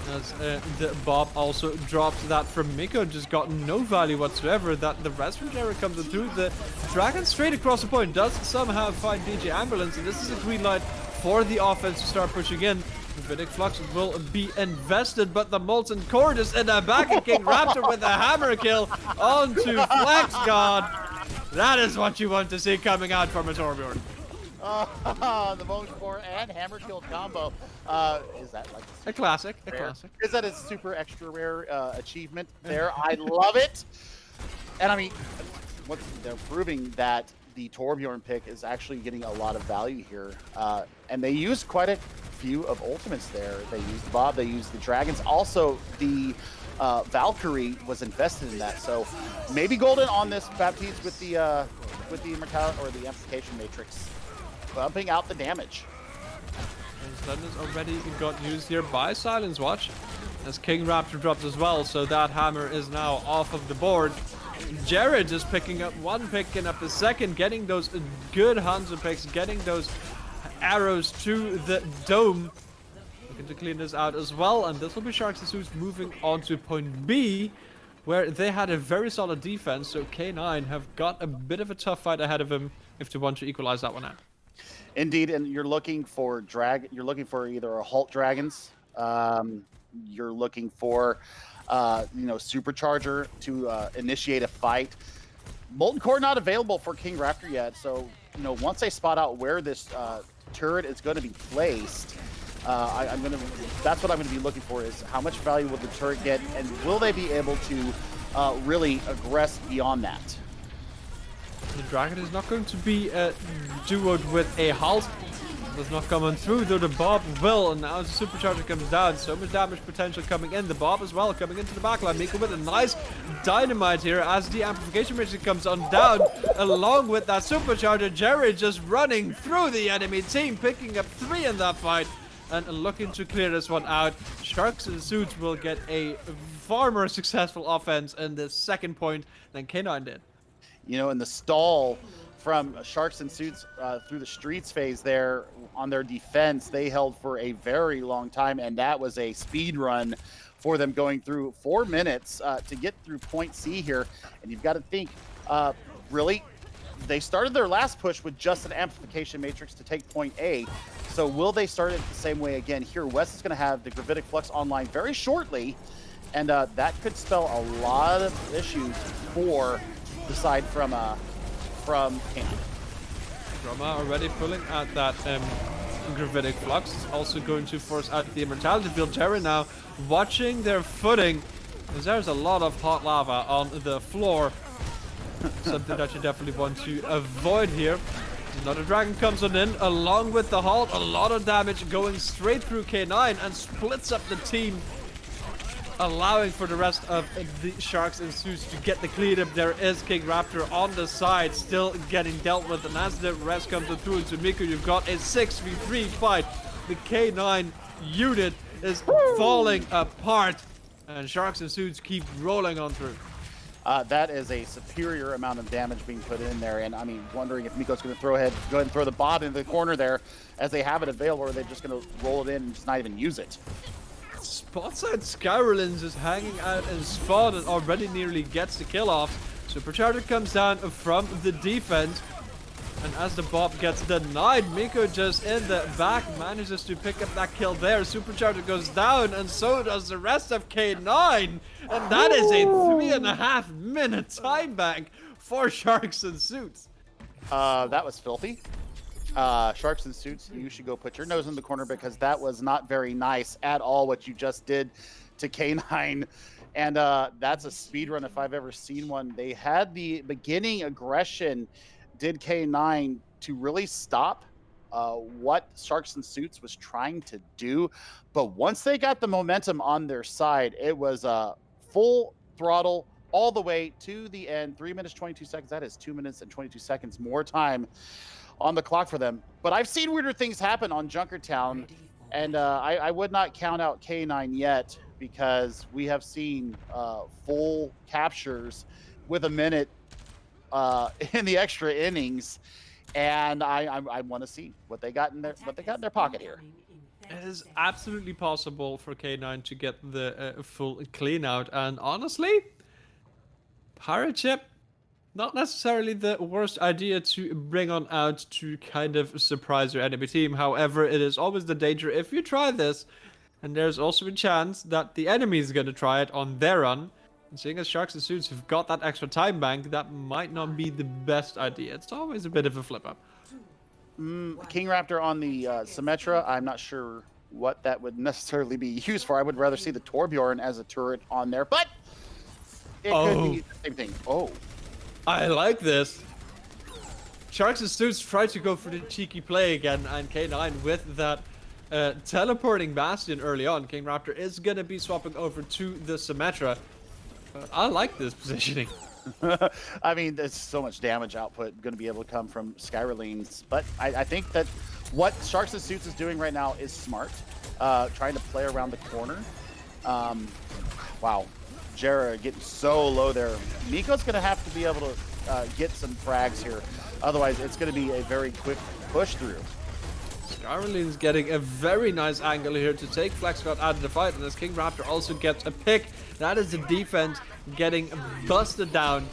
As the Bob also dropped that from Miko, just got no value whatsoever. That the rest from Jerry comes through. The Dragon straight across the point does somehow find DJ Ambulance, and this is a green light for the offense to start pushing in. Vindic Flux will be invested, but the Molten Core is in the back, and King Raptor with a hammer kill onto Flex God. That is what you want to see coming out from a Torbjorn. The Molten Core and hammer kill combo. Is that like a classic? Rare? A classic. Is that a super extra rare achievement there? I love it. And I mean, they're proving that the Torbjorn pick is actually getting a lot of value here. And they used quite a few of ultimates there. They used Bob, they used the Dragons. Also, the Valkyrie was invested in that. So maybe Golden on this Baptiste with the Immortality or the Amplification Matrix, bumping out the damage. And Slender's already got used here by Silence Watch, as King Raptor drops as well, so that hammer is now off of the board. Jared just picking up one, picking up the second, getting those good Hanzo picks, getting those arrows to the dome. Looking to clean this out as well, and this will be Sharks and Suits moving on to point B, where they had a very solid defense, so K9 have got a bit of a tough fight ahead of him if they want to equalize that one out. Indeed, and you're looking for either a Halt Dragons, you're looking for Supercharger to initiate a fight. Molten Core not available for King Raptor yet, so once they spot out where this turret is going to be placed, that's what I'm going to be looking for, is how much value will the turret get, and will they be able to really aggress beyond that? The Dragon is not going to be duoed with a Halt. Does not come on through, though the Bob will, and now as the Supercharger comes down, so much damage potential coming in. The Bob as well coming into the backline. Miko with a nice dynamite here as the Amplification Matrix comes on down, along with that Supercharger. Jerry just running through the enemy team, picking up 3 in that fight, and looking to clear this one out. Sharks and Suits will get a far more successful offense in the second point than K9 did. In the stall from Sharks and Suits through the streets phase there on their defense, they held for a very long time, and that was a speed run for them, going through 4 minutes to get through point C here. And you've got to think, really, they started their last push with just an Amplification Matrix to take point A. So will they start it the same way again here? West is going to have the Gravitic Flux online very shortly, and that could spell a lot of issues for the side from Canada. Roma already pulling out that Gravitic Flux. It's also going to force out the Immortality field. Jerry now watching their footing, because there's a lot of hot lava on the floor. Something that you definitely want to avoid here. Another Dragon comes on in, along with the Halt. A lot of damage going straight through K9 and splits up the team, allowing for the rest of the Sharks and Suits to get the clean up. There is King Raptor on the side, still getting dealt with, and as the rest comes through into Miko, you've got a 6v3 fight. The K9 unit is falling apart, and Sharks and Suits keep rolling on through. That is a superior amount of damage being put in there, and I mean, wondering if Miko's going to go ahead and throw the Bob into the corner there, as they have it available, or they're just going to roll it in and just not even use it. Spotside Skyrlins is hanging out in spot and already nearly gets the kill off. Supercharger comes down from the defense, and as the Bob gets denied, Miko just in the back manages to pick up that kill there. Supercharger goes down, and so does the rest of K9, and that is a 3.5 minute time bank for Sharks and Suits. That was filthy. Sharks and Suits, you should go put your nose in the corner, because that was not very nice at all what you just did to K9. And that's a speed run if I've ever seen one. They had the beginning aggression, did K9, to really stop what Sharks and Suits was trying to do. But once they got the momentum on their side, it was full throttle all the way to the end. 3 minutes, 22 seconds. That is 2 minutes and 22 seconds more time on the clock for them. But I've seen weirder things happen on Junkertown, and I would not count out K9 yet, because we have seen full captures with a minute in the extra innings, and I want to see what they got in their pocket here. It is absolutely possible for K9 to get the full clean out, and honestly, Pirate Ship, not necessarily the worst idea to bring on out to kind of surprise your enemy team. However, it is always the danger if you try this, and there's also a chance that the enemy is going to try it on their run. And seeing as Sharks and Suits have got that extra time bank, that might not be the best idea. It's always a bit of a flip-up. King Raptor on the Symmetra, I'm not sure what that would necessarily be used for. I would rather see the Torbjorn as a turret on there, but it could be the same thing. Oh, I like this. Sharks and Suits try to go for the cheeky play again, and K9 with that teleporting Bastion early on. King Raptor is going to be swapping over to the Symmetra. I like this positioning. I mean, there's so much damage output going to be able to come from Skyrelene's, but I think that what Sharks and Suits is doing right now is smart, trying to play around the corner. Wow, Jera getting so low there. Miko's going to have to be able to get some frags here, otherwise it's going to be a very quick push through. Skyrelene's getting a very nice angle here to take FlexGod out of the fight, and as King Raptor also gets a pick, that is the defense getting busted down.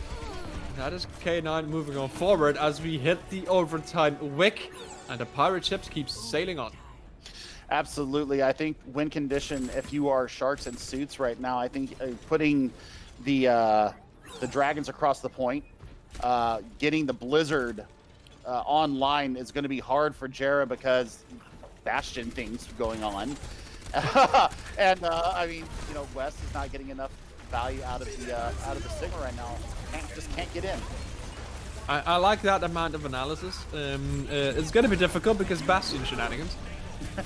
That is K9 moving on forward as we hit the overtime wick, and the Pirate Ships keep sailing on. Absolutely. I think win condition, if you are Sharks and Suits right now, I think putting the Dragons across the point, getting the Blizzard online is going to be hard for Jera because Bastion things going on. And I mean, you know, West is not getting enough value out of the Sigma right now. Just can't get in. I like that amount of analysis. It's going to be difficult because Bastion shenanigans.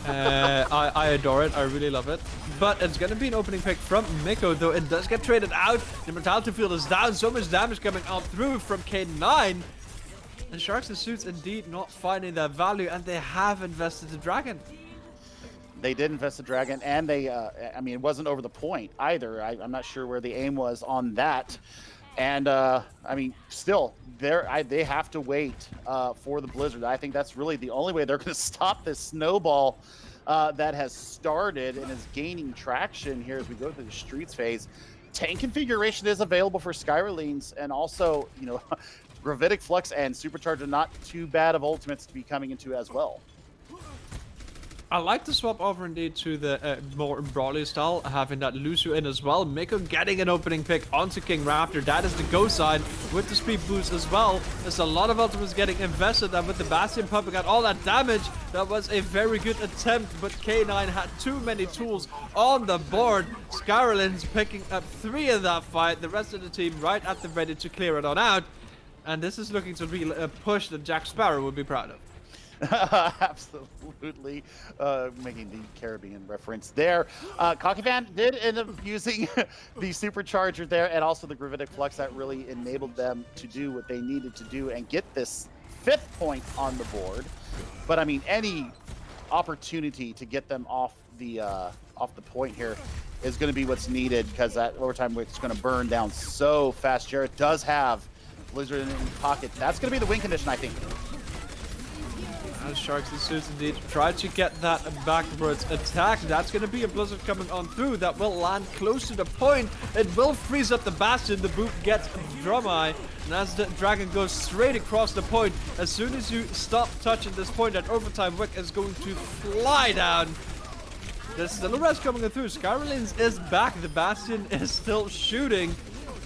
I adore it. I really love it. But it's going to be an opening pick from Miko, though it does get traded out. The Mortality Field is down. So much damage coming out through from K9. And Sharks and Suits indeed not finding that value, and they have invested the Dragon. They did invest the Dragon, and they, I mean, it wasn't over the point either. I'm not sure where the aim was on that. And, I mean, still, they have to wait for the Blizzard. I think that's really the only way they're going to stop this snowball that has started and is gaining traction here as we go through the Streets phase. Tank configuration is available for Skyrelene's, and also, you know, Gravitic Flux and Supercharger, not too bad of ultimates to be coming into as well. I like to swap over indeed to the more brawly style, having that Lucio in as well. Miko getting an opening pick onto King Raptor. That is the go side with the speed boost as well. There's a lot of ultimates getting invested, and with the Bastion pumping out all that damage, that was a very good attempt, but K9 had too many tools on the board. Skyrelene's picking up 3 in that fight. The rest of the team right at the ready to clear it on out. And this is looking to be a push that Jack Sparrow would be proud of. Absolutely, making the Caribbean reference there. Cockifan did end up using the Supercharger there, and also the Gravitic Flux that really enabled them to do what they needed to do and get this 5th point on the board. But I mean, any opportunity to get them off the point here is going to be what's needed, because that overtime wick's going to burn down so fast. Jarrett does have Blizzard in pocket. That's going to be the win condition, I think. As Sharks and Suits indeed try to get that backwards attack. That's going to be a Blizzard coming on through that will land close to the point. It will freeze up the Bastion. The boot gets Drum Eye. And as the Dragon goes straight across the point, as soon as you stop touching this point, that overtime wick is going to fly down. There's still a rest coming through. Skyrelene's is back. The Bastion is still shooting.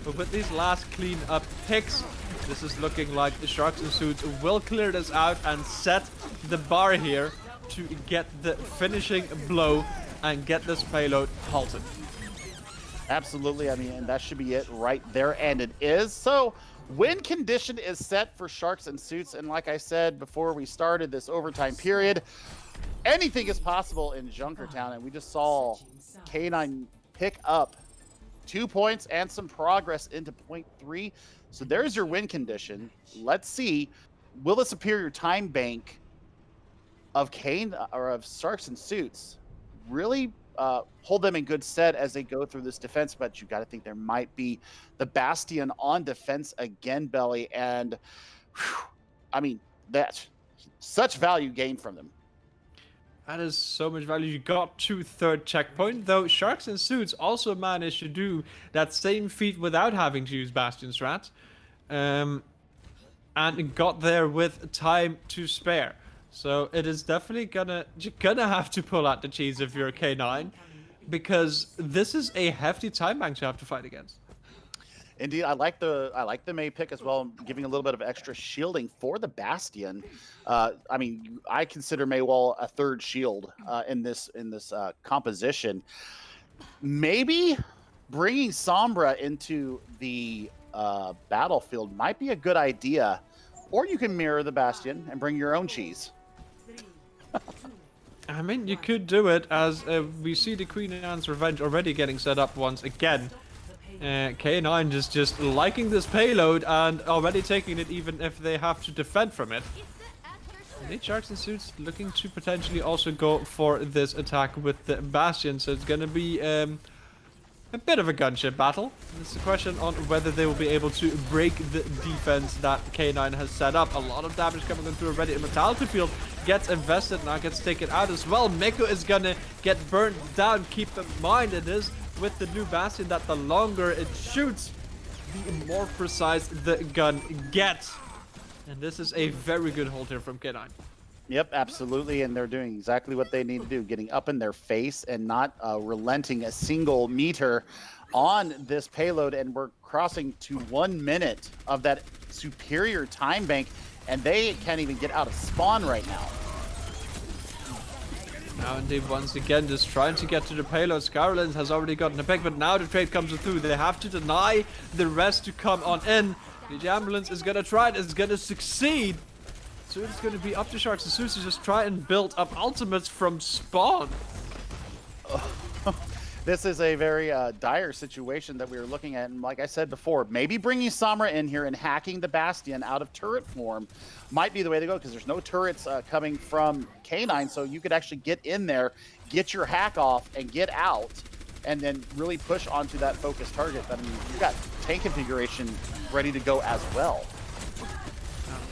But with these last clean up picks, this is looking like the Sharks and Suits will clear this out and set the bar here to get the finishing blow and get this payload halted. Absolutely. I mean, and that should be it right there, and it is. So, win condition is set for Sharks and Suits, and like I said before we started this overtime period, anything is possible in Junkertown, and we just saw K9 pick up 2 points and some progress into point 3. So there's your win condition. Let's see, will the superior time bank of Sharks and Suits really hold them in good stead as they go through this defense? But you got to think there might be the Bastion on defense again, Belly. And whew, I mean, That such value gained from them. That is so much value. You got to third checkpoint, though Sharks and Suits also managed to do that same feat without having to use Bastion strat. And got there with time to spare. So it is definitely you're gonna have to pull out the cheese if you're a K9, because this is a hefty time bank to have to fight against. Indeed, I like the May pick as well, giving a little bit of extra shielding for the Bastion. I mean, I consider Maywall a third shield in this composition. Maybe bringing Sombra into the battlefield might be a good idea, or you can mirror the Bastion and bring your own cheese. I mean, you could do it, as we see the Queen Anne's Revenge already getting set up once again. K9 is just liking this payload and already taking it, even if they have to defend from it. The Sharks and Suits looking to potentially also go for this attack with the Bastion, so it's gonna be a bit of a gunship battle. It's a question on whether they will be able to break the defense that K9 has set up. A lot of damage coming in through already. Immortality Field gets invested, now gets taken out as well. Meko is gonna get burned down. Keep in mind, it is with the new Bastion that the longer it shoots, the more precise the gun gets. And this is a very good hold here from K9. Yep, absolutely, and they're doing exactly what they need to do, getting up in their face and not relenting a single meter on this payload, and we're crossing to 1 minute of that superior time bank, and they can't even get out of spawn right now. Now indeed, once again, just trying to get to the payload. Scarlins has already gotten a pick, but now the trade comes through. They have to deny the rest to come on in. The ambulance is gonna try it, it's gonna succeed. So it's gonna be up to Sharks and Suits to just try and build up ultimates from spawn. This is a very dire situation that we were looking at, and like I said before, maybe bringing Samra in here and hacking the Bastion out of turret form might be the way to go, because there's no turrets coming from K9, so you could actually get in there, get your hack off, and get out, and then really push onto that focused target. I mean, you've got tank configuration ready to go as well.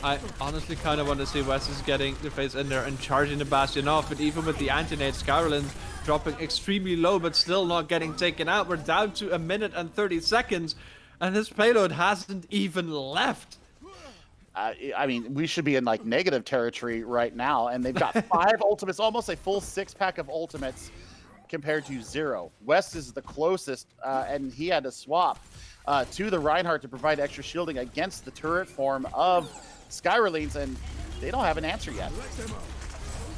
I honestly kind of want to see Wes is getting the face in there and charging the Bastion off, but even with the anti-nade, Scarlin dropping extremely low but still not getting taken out. We're down to 1 minute and 30 seconds, and this payload hasn't even left. I mean, we should be in like negative territory right now, and they've got 5 ultimates, almost a full 6-pack of ultimates compared to 0. West is the closest, and he had to swap to the Reinhardt to provide extra shielding against the turret form of Skyrelenes, and they don't have an answer yet.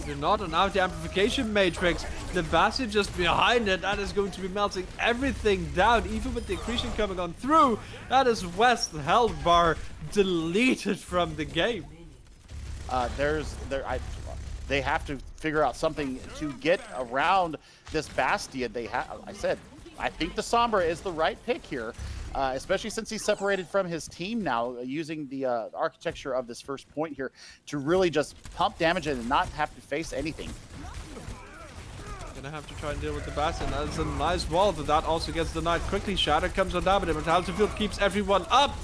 They're not an out the amplification matrix. The Bastion just behind it, that is going to be melting everything down, even with the accretion coming on through. That is West health bar deleted from the game. They have to figure out something to get around this Bastion. I think the Sombra is the right pick here, especially since he's separated from his team now, using the architecture of this first point here to really just pump damage and not have to face anything. Gonna have to try and deal with the Bastion. That's a nice wall, but that also gets denied quickly. Shatter comes on down, but Immortality Field keeps everyone up.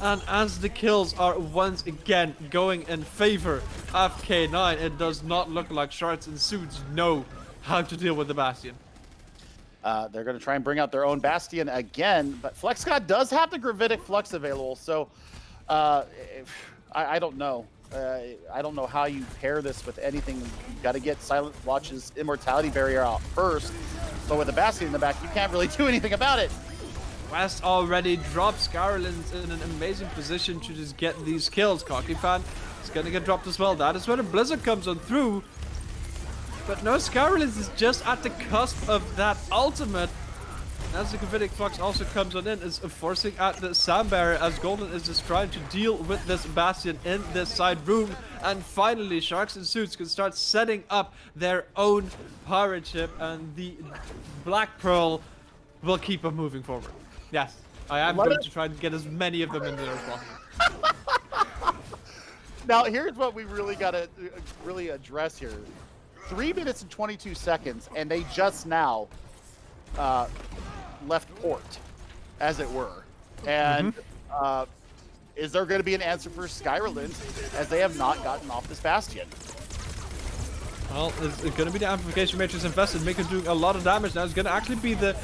And as the kills are once again going in favor of K9, it does not look like Sharks and Suits know how to deal with the Bastion. They're going to try and bring out their own Bastion again, but FlexGod does have the Gravitic Flux available, so I don't know. I don't know how you pair this with anything. You've got to get Silent Watch's Immortality Barrier out first, but with the Bastion in the back, you can't really do anything about it. West already dropped Scarlins in an amazing position to just get these kills. Cocky Fan is going to get dropped as well. That is where the Blizzard comes on through. But no, Scarlins is just at the cusp of that ultimate. As the Gravitic Flux also comes on in, is forcing out the Sound Barrier, as Golden is just trying to deal with this Bastion in this side room. And finally, Sharks and Suits can start setting up their own pirate ship, and the Black Pearl will keep on moving forward. Yes, I am going to try and get as many of them in there as possible. Now, here's what we really got to really address here. 3 minutes and 22 seconds, and they just now left port, as it were. And is there going to be an answer for Skyrim as they have not gotten off this Bastion? Well, it's going to be the Amplification Matrix invested, making doing a lot of damage. Now it's going to actually be the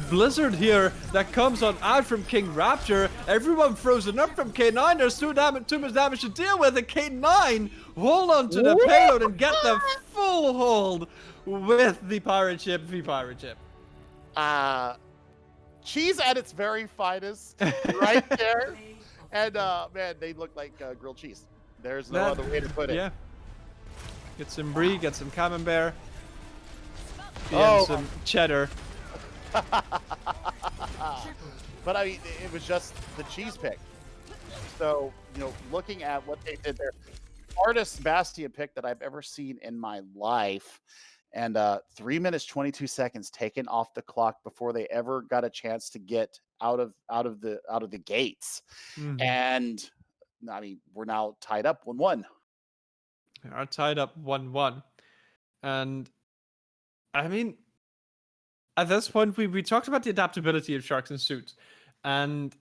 Blizzard here that comes on out from King Rapture. Everyone frozen up from K9. There's too much damage to deal with. And K9 hold on to the payload and get the full hold with the pirate ship, Pirate ship. Cheese at its very finest, right there. And man, they look like grilled cheese. There's no other way to put it. Yeah. Get some brie, get some camembert, Oh. some cheddar. But I mean, it was just the cheese pick. So, looking at what they did there, hardest Bastion pick that I've ever seen in my life. And 3 minutes 22 seconds taken off the clock before they ever got a chance to get out of the gates. Mm-hmm. And I mean, we're now tied up 1-1. They are tied up 1-1. And I mean, at this point, we talked about the adaptability of Sharks and Suits. And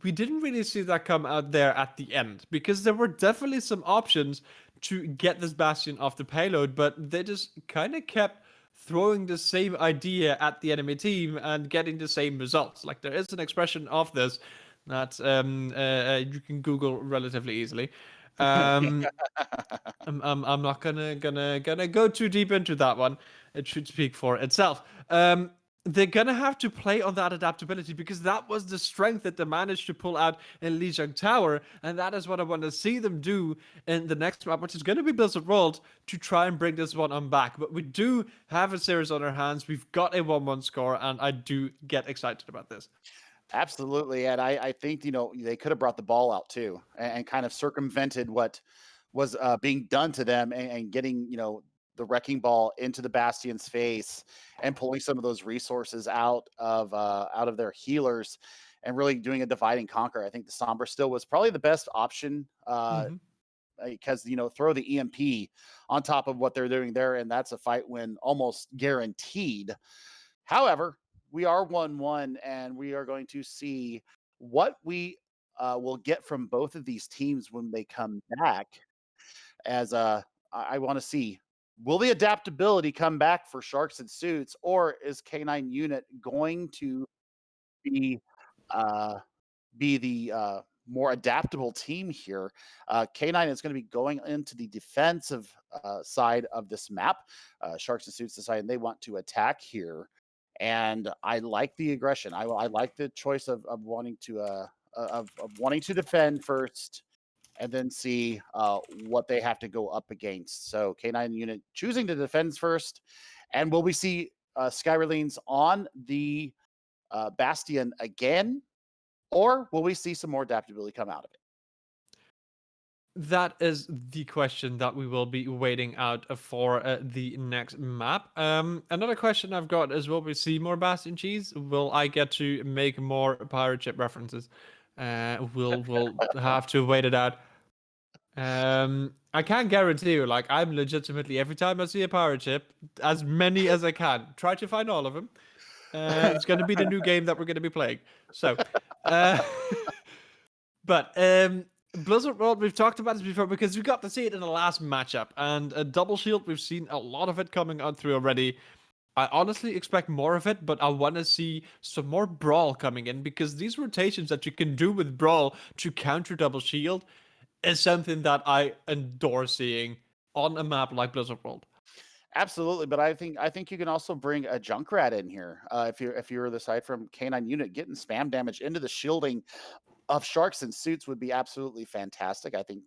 we didn't really see that come out there at the end, because there were definitely some options to get this Bastion off the payload, but they just kind of kept throwing the same idea at the enemy team and getting the same results. Like, there is an expression of this that you can Google relatively easily. I'm not gonna go too deep into that one. It should speak for itself. They're gonna have to play on that adaptability, because that was the strength that they managed to pull out in Lijiang Tower, and that is what I want to see them do in the next map, which is going to be Blizzard World, to try and bring this one on back. But we do have a series on our hands. We've got a 1-1 score, and I do get excited about this. Absolutely. And I think, they could have brought the ball out too, and kind of circumvented what was being done to them, and getting, the wrecking ball into the Bastion's face and pulling some of those resources out of their healers, and really doing a divide and conquer. I think the Sombra still was probably the best option, because, throw the EMP on top of what they're doing there, and that's a fight win almost guaranteed. However, we are 1-1, and we are going to see what we will get from both of these teams when they come back. As I want to see, will the adaptability come back for Sharks and Suits, or is K9 Unit going to be the more adaptable team here? K9 is going to be going into the defensive side of this map. Sharks and Suits deciding they want to attack here. And I like the aggression. I like the choice of wanting to wanting to defend first, and then see what they have to go up against. So K9 Unit choosing to defend first, and will we see Skyrelenes on the Bastion again, or will we see some more adaptability come out of it? That is the question that we will be waiting out for the next map. Another question I've got is, will we see more Bastion cheese? Will I get to make more pirate ship references? We'll have to wait it out. I can't guarantee you, like, I'm legitimately, every time I see a pirate ship, as many as I can, try to find all of them. It's going to be the new game that we're going to be playing. So, but Blizzard World, we've talked about this before, because we got to see it in the last matchup, and a double shield, we've seen a lot of it coming out through already. I honestly expect more of it, but I want to see some more Brawl coming in, because these rotations that you can do with Brawl to counter double shield is something that I adore seeing on a map like Blizzard World. Absolutely, but I think you can also bring a Junkrat in here, if you're the side from K9 Unit. Getting spam damage into the shielding of Sharks and Suits would be absolutely fantastic. I think,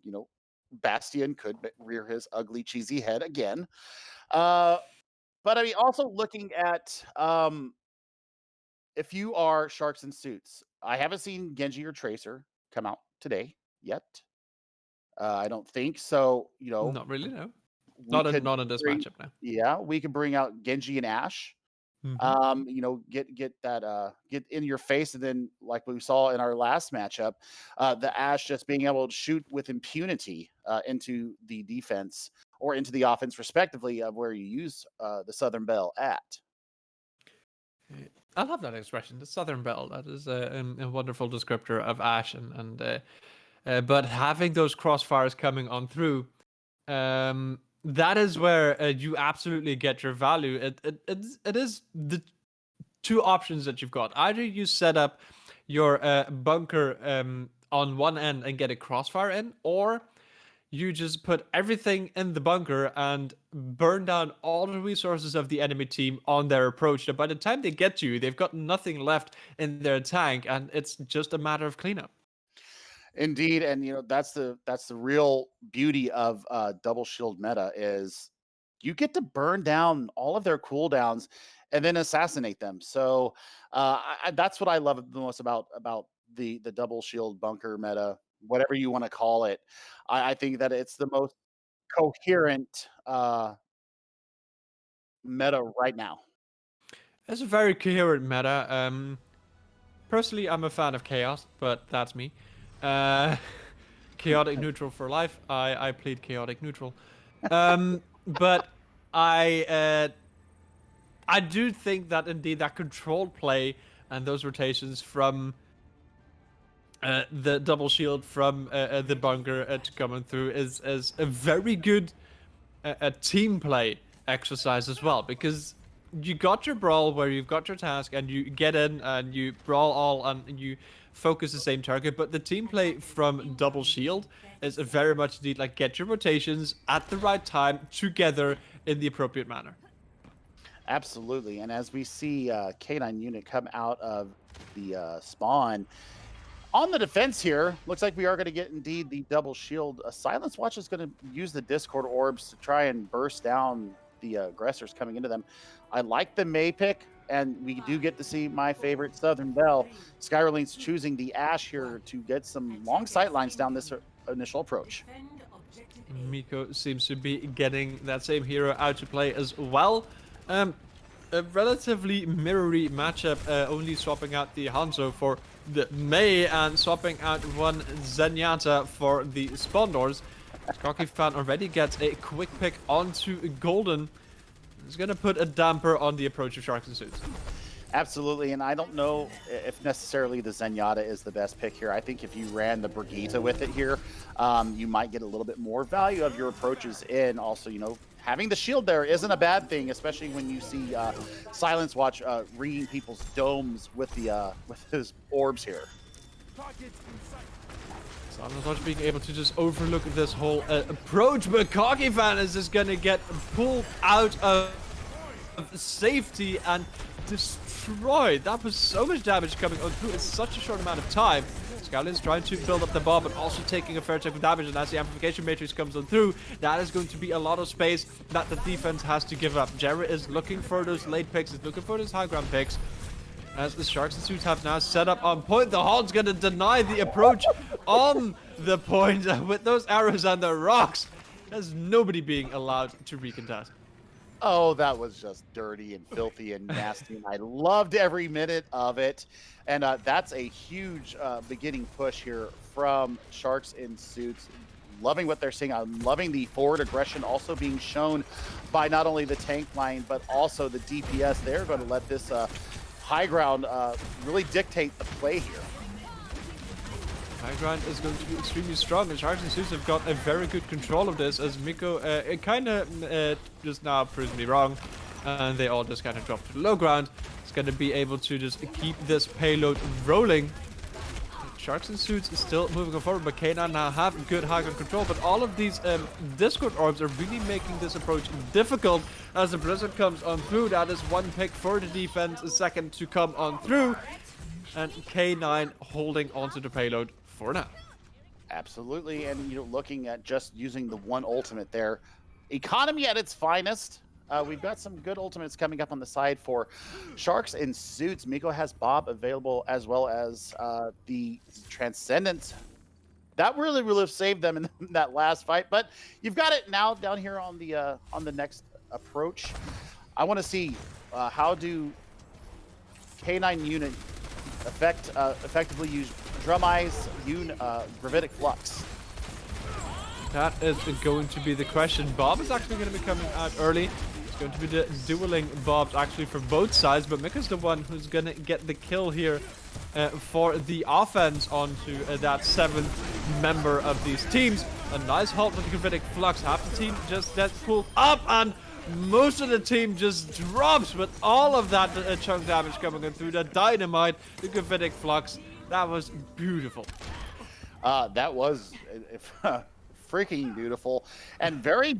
Bastion could rear his ugly, cheesy head again. But I mean, also looking at, if you are Sharks and Suits, I haven't seen Genji or Tracer come out today yet. I don't think so. Not really, no. We Not could in this bring, matchup now. yeah, we could bring out Genji and Ashe. Get that get in your face, and then, like we saw in our last matchup, the Ashe just being able to shoot with impunity into the defense or into the offense, respectively, of where you use the Southern Belle at. I love that expression, the Southern Belle. That is a wonderful descriptor of Ashe, but having those crossfires coming on through, that is where you absolutely get your value. It is the two options that you've got. Either you set up your bunker on one end and get a crossfire in, or you just put everything in the bunker and burn down all the resources of the enemy team on their approach. That by the time they get to you, they've got nothing left in their tank, and it's just a matter of cleanup. Indeed, and that's the real beauty of double shield meta is you get to burn down all of their cooldowns and then assassinate them. So that's what I love the most about the double shield bunker meta, whatever you want to call it. I think that it's the most coherent meta right now. It's a very coherent meta. Personally, I'm a fan of chaos, but that's me. Uh, chaotic neutral for life. I plead chaotic neutral. But I do think that indeed that controlled play and those rotations from the double shield from the bunker to coming through is a very good a team play exercise as well, because you got your brawl where you've got your task and you get in and you brawl all and you focus the same target, but the team play from double shield is very much indeed like get your rotations at the right time together in the appropriate manner. Absolutely, and as we see K9 unit come out of the spawn, on the defense here, looks like we are going to get indeed the double shield. Silence Watch is going to use the Discord orbs to try and burst down the aggressors coming into them. I like the May pick, and we do get to see my favorite Southern Belle. Skyrlink's choosing the Ashe here to get some long sight lines down this initial approach. Miko seems to be getting that same hero out to play as well. A relatively mirrory matchup, only swapping out the Hanzo for the Mei and swapping out one Zenyatta for the Spawn Doors. Cocky Fan already gets a quick pick onto Golden. It's going to put a damper on the approach of Sharks and Suits. Absolutely, and I don't know if necessarily the Zenyatta is the best pick here. I think if you ran the Brigitte with it here, you might get a little bit more value of your approaches in. Also, having the shield there isn't a bad thing, especially when you see Silence Watch ringing people's domes with his orbs here. Silence Watch being able to just overlook this whole approach, but Cocky Fan is just going to get pulled out of safety and destroyed. That was so much damage coming on through in such a short amount of time. Skylin's trying to build up the bomb, but also taking a fair chunk of damage, and as the amplification matrix comes on through, that is going to be a lot of space that the defense has to give up. Jerry is looking for those late picks, is looking for those high ground picks. As the Sharks and Suits have now set up on point, the Hog's going to deny the approach on the point with those arrows and the rocks. There's nobody being allowed to recontest. Oh, that was just dirty and filthy and nasty, and I loved every minute of it. And that's a huge beginning push here from Sharks in Suits. Loving what they're seeing. I'm loving the forward aggression also being shown by not only the tank line, but also the DPS. They're going to let this high ground really dictate the play here. High ground is going to be extremely strong, and Sharks and Suits have got a very good control of this, as Miko kind of just now proves me wrong, and they all just kind of drop to the low ground. It's going to be able to just keep this payload rolling. Sharks and Suits is still moving forward, but K9 now have good high ground control, but all of these Discord orbs are really making this approach difficult as the Blizzard comes on through. That is one pick for the defense, a second to come on through, and K9 holding onto the payload for now. Absolutely, and looking at just using the one ultimate there, economy at its finest. We've got some good ultimates coming up on the side for Sharks and Suits. Miko has Bob available, as well as the Transcendence. That really would have saved them in that last fight, but you've got it now down here on the next approach. I want to see how do K9 unit effectively use Drum Eyes, Gravitic Flux. That is going to be the question. Bob is actually going to be coming out early. going to be the dueling Bobs actually for both sides, but Mika's the one who's gonna get the kill here for the offense onto that 7th member of these teams. A nice halt with the Gravitic Flux. Half the team just gets pulled up, and most of the team just drops with all of that chunk damage coming in through the Dynamite, the Gravitic Flux. That was beautiful. That was freaking beautiful and very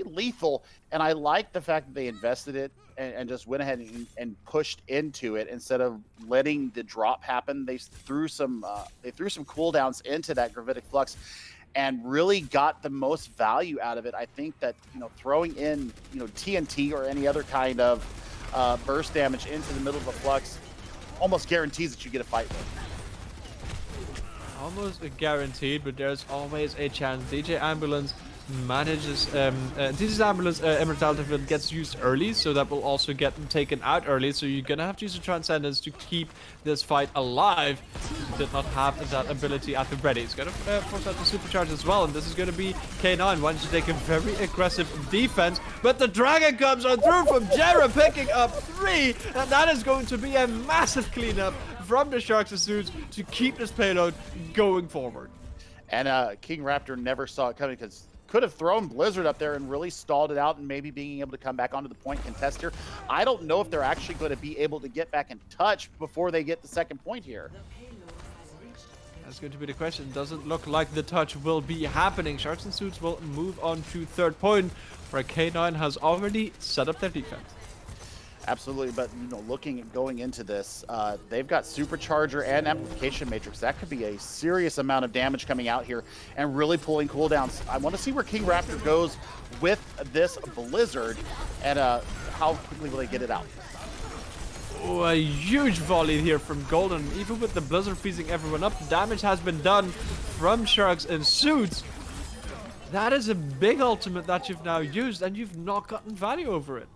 lethal. And I like the fact that they invested it and just went ahead and pushed into it instead of letting the drop happen. They threw some cooldowns into that Gravitic Flux and really got the most value out of it. I think that, throwing in, TNT or any other kind of burst damage into the middle of a Flux almost guarantees that you get a fight with. Almost guaranteed, but there's always a chance. DJ Ambulance manages DJ's Ambulance Immortality Field gets used early, so that will also get taken out early, so you're gonna have to use the Transcendence to keep this fight alive. You did not have that ability at the ready. It's gonna force out the supercharge as well, and this is gonna be K9 wanting to take a very aggressive defense, but the Dragon comes on through from Jera, picking up 3, and that is going to be a massive cleanup from the Sharks' suits to keep this payload going forward. And King Raptor never saw it coming, because could have thrown Blizzard up there and really stalled it out and maybe being able to come back onto the point contest here. I don't know if they're actually going to be able to get back in touch before they get the second point here. That's going to be the question. Doesn't look like the touch will be happening. Sharks and Suits will move on to 3rd point, where K9 has already set up their defense. Absolutely, but looking at going into this, they've got Supercharger and Amplification Matrix. That could be a serious amount of damage coming out here and really pulling cooldowns. I want to see where King Raptor goes with this Blizzard, and how quickly will they get it out. Oh, a huge volley here from Golden. Even with the Blizzard freezing everyone up, damage has been done from Sharks and Suits. That is a big ultimate that you've now used, and you've not gotten value over it.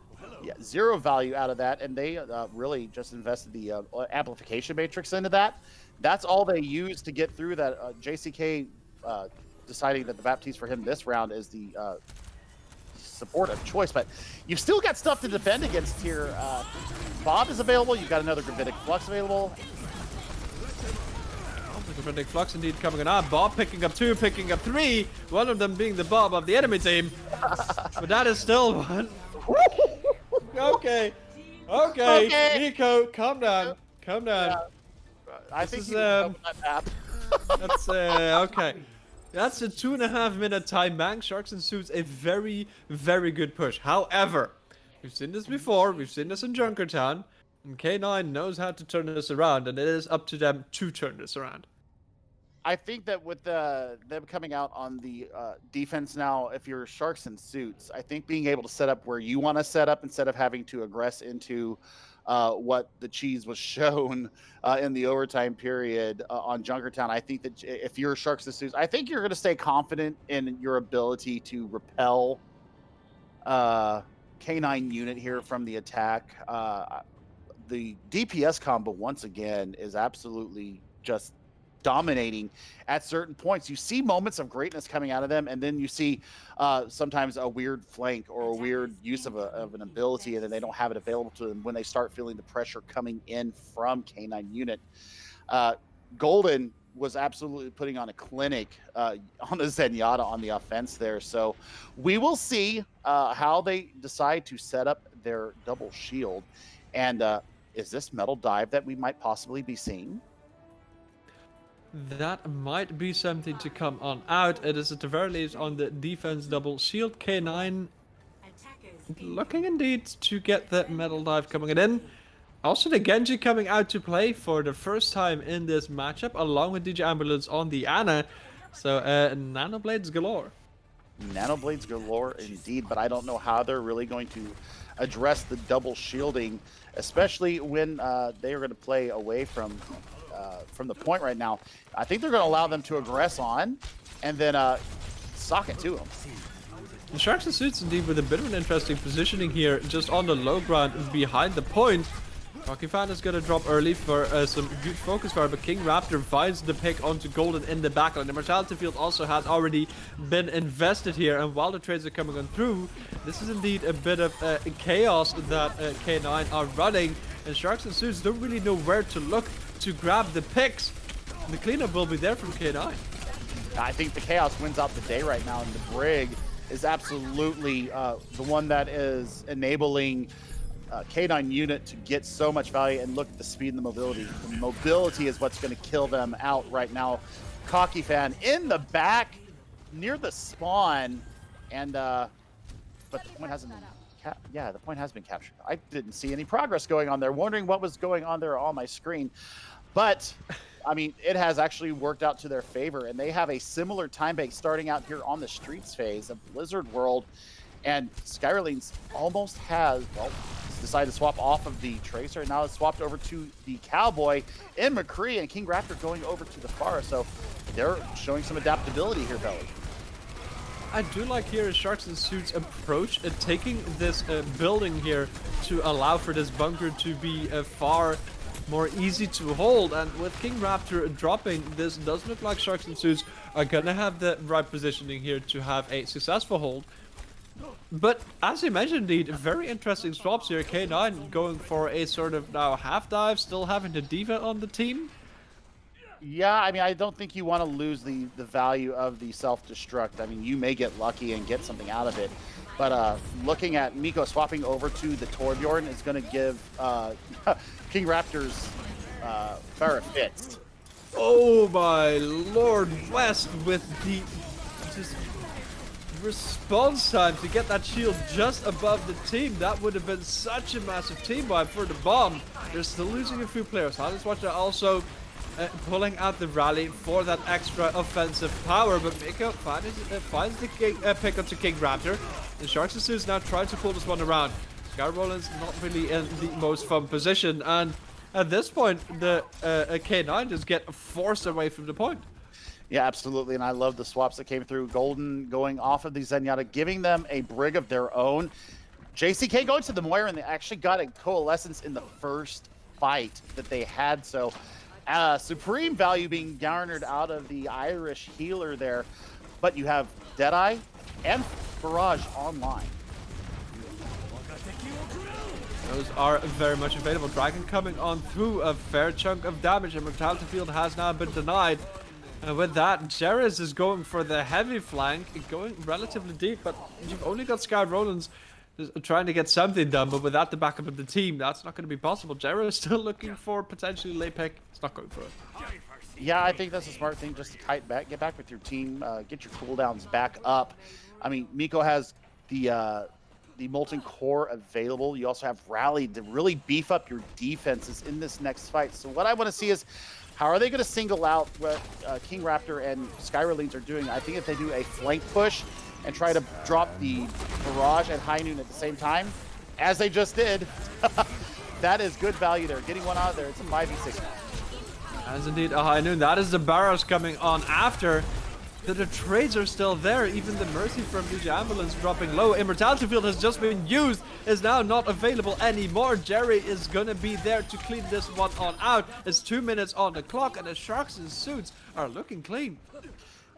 Yeah, 0 value out of that, and they really just invested the Amplification Matrix into that. That's all they used to get through that. JCK deciding that the Baptiste for him this round is the support of choice, but you've still got stuff to defend against here. Bob is available. You've got another Gravitic Flux available. The Gravitic Flux indeed coming on. Bob picking up 2, picking up 3. One of them being the Bob of the enemy team. But that is still one. Okay. Nico, calm down. Calm down. Yeah. I think is, you that map. That's okay. That's a 2.5-minute time bank. Sharks and Suits, a very, very good push. However, we've seen this before. We've seen this in Junkertown. And K9 knows how to turn this around, and it is up to them to turn this around. I think that with them coming out on the defense now, if you're Sharks and Suits, I think being able to set up where you want to set up instead of having to aggress into what the cheese was shown in the overtime period on Junkertown. I think that if you're Sharks and Suits, I think you're going to stay confident in your ability to repel K9 unit here from the attack. The DPS combo, once again, is absolutely just dominating at certain points. You see moments of greatness coming out of them, and then you see sometimes a weird flank or a weird use of an ability, and then they don't have it available to them when they start feeling the pressure coming in from K9 unit. Golden was absolutely putting on a clinic on the Zenyatta on the offense there. So we will see how they decide to set up their double shield. And is this metal dive that we might possibly be seeing? That might be something to come on out. It is at the very least on the defense double shield. K9 looking indeed to get that metal dive coming in. Also the Genji coming out to play for the first time in this matchup, along with DJ Ambulance on the Ana. So nanoblades galore. Nanoblades galore indeed, but I don't know how they're really going to address the double shielding, especially when they are going to play away from the point right now. I think they're going to allow them to aggress on and then sock it to them. The Sharks and Suits indeed with a bit of an interesting positioning here, just on the low ground behind the point. Rocky Fan is gonna drop early for some good focus fire, but King Raptor finds the pick onto Golden in the backline. The Mortality Field also has already been invested here, and while the trades are coming on through, this is indeed a bit of chaos that K9 are running, and Sharks and Suits don't really know where to look to grab the picks. The cleanup will be there from K9. I think the chaos wins out the day right now, and the Brig is absolutely the one that is enabling K9 unit to get so much value. And look at the speed and the mobility. The mobility is what's going to kill them out right now. Cocky Fan in the back near the spawn, and but the point hasn't been the point has been captured. I didn't see any progress going on there, wondering what was going on there on my screen, but I mean, it has actually worked out to their favor, and they have a similar time bank starting out here on the streets phase of Blizzard World, and Skyrleans almost has, well, decided to swap off of the Tracer, and now it's swapped over to the Cowboy in McCree, and King Raptor going over to the Far, so they're showing some adaptability here, Belly. I do like here Sharks and Suits approach taking this building here to allow for this bunker to be far more easy to hold, and with King Raptor dropping, this does look like Sharks and Suits are gonna have the right positioning here to have a successful hold. But as you mentioned, indeed, very interesting swaps here. K9 going for a sort of now half dive, still having the Diva on the team. Yeah, I mean, I don't think you want to lose the value of the self-destruct. I mean, you may get lucky and get something out of it. But looking at Miko swapping over to the Torbjorn is going to give King Raptor's Farah fits. Oh my lord, West with the just response time to get that shield just above the team. That would have been such a massive team wipe for the bomb. They're still losing a few players. Let's watch that also pulling out the rally for that extra offensive power, but Miko finds the pick up to King Raptor. The Sharks and Suits now trying to pull this one around. Sky Rollins not really in the most fun position, and at this point, the K9 just get forced away from the point. Yeah, absolutely, and I love the swaps that came through. Golden going off of the Zenyatta, giving them a Brig of their own. JCK going to the Moira, and they actually got a Coalescence in the first fight that they had, so supreme value being garnered out of the Irish healer there, but you have Deadeye and Barrage online. Those are very much available. Dragon coming on through a fair chunk of damage, and Mortality Field has now been denied. And with that, Jerez is going for the heavy flank, going relatively deep, but you've only got Sky Rollins trying to get something done, but without the backup of the team, that's not going to be possible. Jerez is still looking for potentially late pick. It's not going for it. Yeah, I think that's a smart thing, just to kite back, get back with your team, get your cooldowns back up. I mean, Miko has the Molten Core available. You also have Rally to really beef up your defenses in this next fight. So what I want to see is, how are they going to single out what King Raptor and Skyrleans are doing? I think if they do a flank push and try to drop the Barrage and High Noon at the same time, as they just did, that is good value there. Getting one out of there, it's a 5v6. As indeed a High Noon. That is the Barrage coming on after. The trades are still there. Even the Mercy from DJ Ambulance dropping low. Immortality Field has just been used, is now not available anymore. Jerry is gonna be there to clean this one on out. It's 2 minutes on the clock, and the Sharks and Suits are looking clean.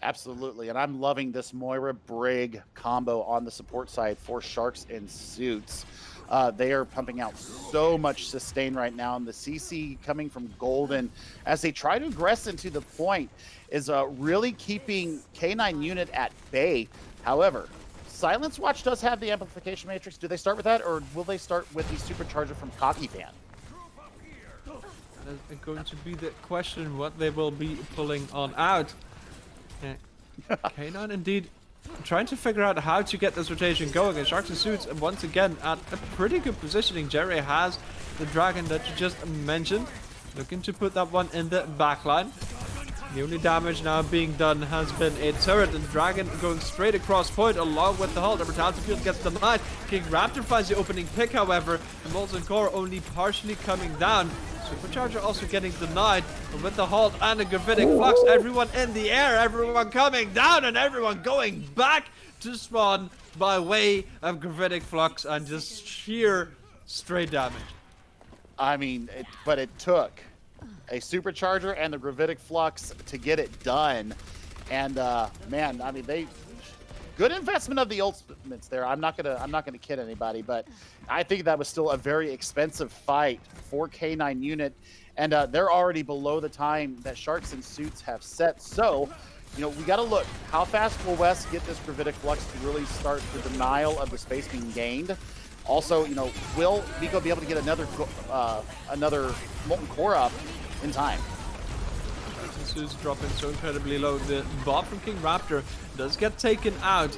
Absolutely, and I'm loving this Moira Brig combo on the support side for Sharks and Suits. They are pumping out so much sustain right now, and the CC coming from Golden as they try to aggress into the point is really keeping K9 unit at bay. However, Silence Watch does have the amplification matrix. Do they start with that, or will they start with the supercharger from Cocky Fan? That is going to be the question, what they will be pulling on out. K9 indeed trying to figure out how to get this rotation going, and Sharks and Suits once again at a pretty good positioning. Jerry has the Dragon that you just mentioned, looking to put that one in the backline. The only damage now being done has been a turret, and Dragon going straight across point along with the hold. Mortality Field gets denied. King Raptor finds the opening pick, however. The Molten Core only partially coming down. Supercharger also getting denied, but with the halt and the Gravitic Flux, everyone in the air, everyone coming down, and everyone going back to spawn by way of Gravitic Flux and just sheer straight damage. I mean, but it took a supercharger and the gravitic flux to get it done. And man, I mean, good investment of the ultimates there. I'm not gonna kid anybody, but I think that was still a very expensive fight for K9 unit, and they're already below the time that Sharks and Suits have set. So, you know, we got to look how fast will West get this gravitic flux to really start the denial of the space being gained. Also, you know, will Miko be able to get another molten core up in time? Suits dropping so incredibly low. The bot from King Raptor does get taken out.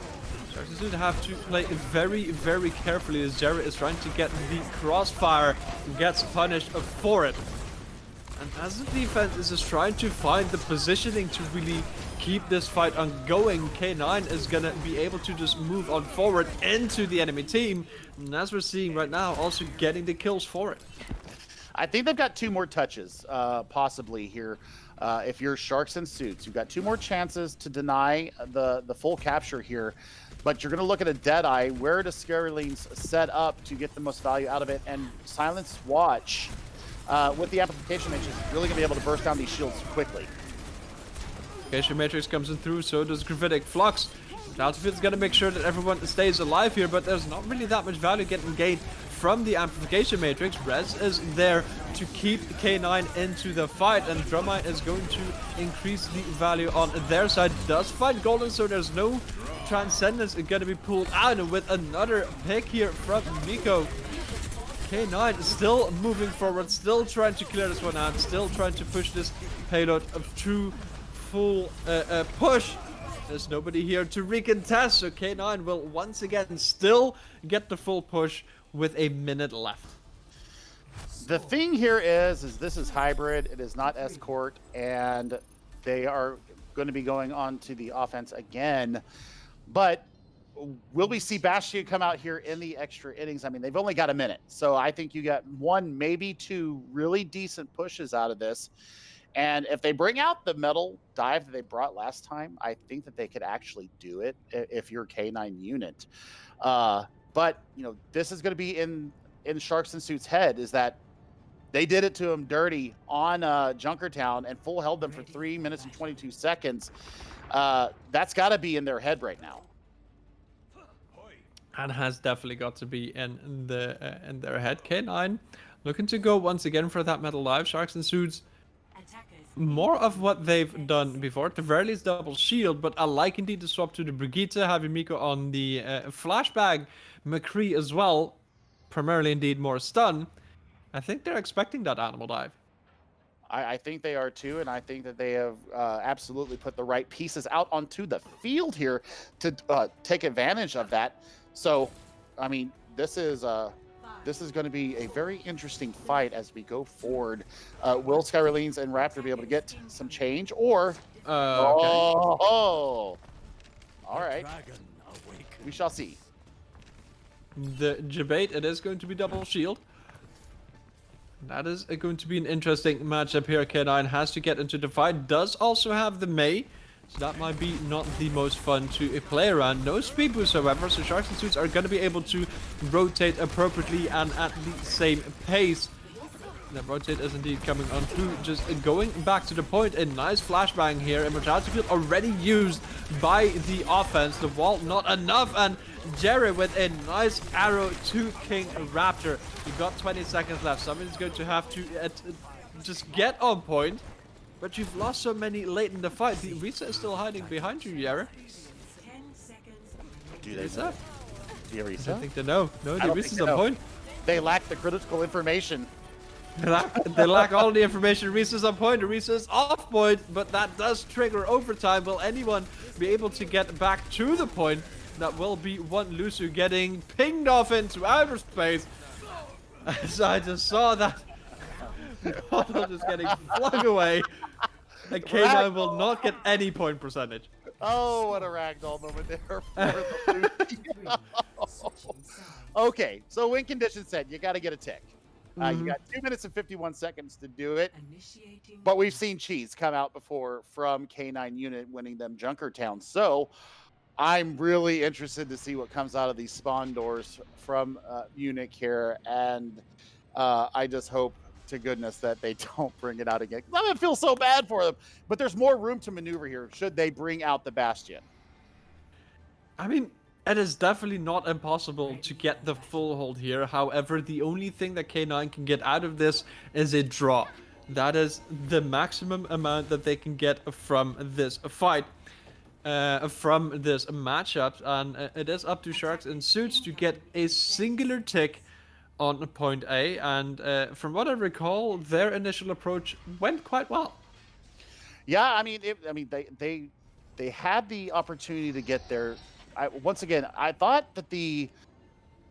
Sharks and Suits have to play very, very carefully as Jerry is trying to get the crossfire, gets punished for it. And as the defense is just trying to find the positioning to really keep this fight on going, K9 is gonna be able to just move on forward into the enemy team. And as we're seeing right now, also getting the kills for it. I think they've got 2 more touches, possibly here. If you're Sharks and Suits, you've got 2 more chances to deny the full capture here. But you're going to look at a Deadeye. Where does Scarylines set up to get the most value out of it? And Silence Watch, with the amplification matrix, is really going to be able to burst down these shields quickly. Amplification matrix comes in through, so does Gravitic Flux. Cloudfield's going to make sure that everyone stays alive here, but there's not really that much value getting gained from the amplification matrix. Rez is there to keep K9 into the fight, and Drumite is going to increase the value on their side. Does find Golden, so there's no Transcendence going to be pulled out, and with another pick here from Miko. K9 still moving forward, still trying to clear this one out, still trying to push this payload to full push. There's nobody here to recontest, so K9 will once again still get the full push with a minute left. The thing here is this is hybrid. It is not escort, and they are going to be going on to the offense again. But will we see Bastion come out here in the extra innings? I mean, they've only got a minute, so I think you got 1, maybe 2 really decent pushes out of this. And if they bring out the metal dive that they brought last time, I think that they could actually do it if you're K9 unit. But, you know, this is going to be in Sharks and Suits' head, is that they did it to him dirty on Junkertown and full held them for 3 minutes and 22 seconds. That's got to be in their head right now. And has definitely got to be in their head. K9 looking to go once again for that metal dive. Sharks and Suits, more of what they've done before, at the very least double shield, but I like indeed the swap to the Brigitte, having Miko on the flashbang, McCree as well, primarily indeed more stun. I think they're expecting that animal dive. I think they are too, and I think that they have absolutely put the right pieces out onto the field here to take advantage of that. So, I mean, this is going to be a very interesting fight as we go forward. Will Skyrelines and Raptor be able to get some change, or Okay. all right, we shall see. The debate, it is going to be double shield. That is going to be an interesting matchup here. K9 has to get into the fight, does also have the Mei, so that might be not the most fun to play around. No speed boost, however, so Sharks and Suits are going to be able to rotate appropriately and at the same pace. That rotate is indeed coming on through, just going back to the point. A nice flashbang here. Immortality field already used by the offense. The wall not enough, and Jerry with a nice arrow to King Raptor. You got 20 seconds left. Somebody's going to have to just get on point. But you've lost so many late in the fight. The Risa is still hiding behind you, Jerry. Do they Risa? The Arisa? I think they know. No, the Risa's on point. They lack the critical information. They lack all the information. Risa's on point, Risa's off point, but that does trigger overtime. Will anyone be able to get back to the point? That will be one Lusu getting pinged off into outer space. As I just saw that bottle just getting flung away. And K9 will not get any point percentage. Oh, what a ragdoll moment there for the Lusu. Okay, so win condition set, you got to get a tick. You got 2 minutes and 51 seconds to do it. But we've seen Cheese come out before from K9 unit winning them Junkertown. So I'm really interested to see what comes out of these spawn doors from Munich here. And I just hope to goodness that they don't bring it out again. 'Cause I feel so bad for them. But there's more room to maneuver here should they bring out the Bastion. I mean, it is definitely not impossible to get the full hold here. However, the only thing that K9 can get out of this is a draw. That is the maximum amount that they can get from this fight. From this matchup, and it is up to Sharks and Suits to get a singular tick on point A. And from what I recall, their initial approach went quite well. Yeah, I mean, they had the opportunity to get there. Once again, I thought that the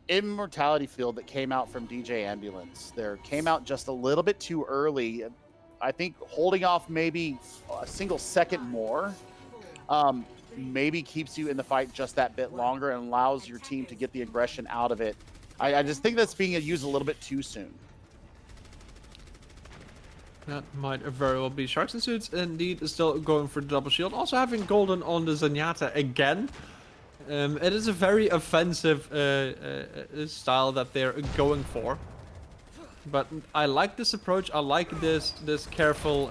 immortality field that came out from DJ Ambulance there came out just a little bit too early. I think holding off maybe a single second more maybe keeps you in the fight just that bit longer and allows your team to get the aggression out of it. I just think that's being used a little bit too soon. That might very well be. Sharks and Suits indeed is still going for the double shield. Also having Golden on the Zenyatta again. It is a very offensive style that they're going for. But I like this approach. I like this careful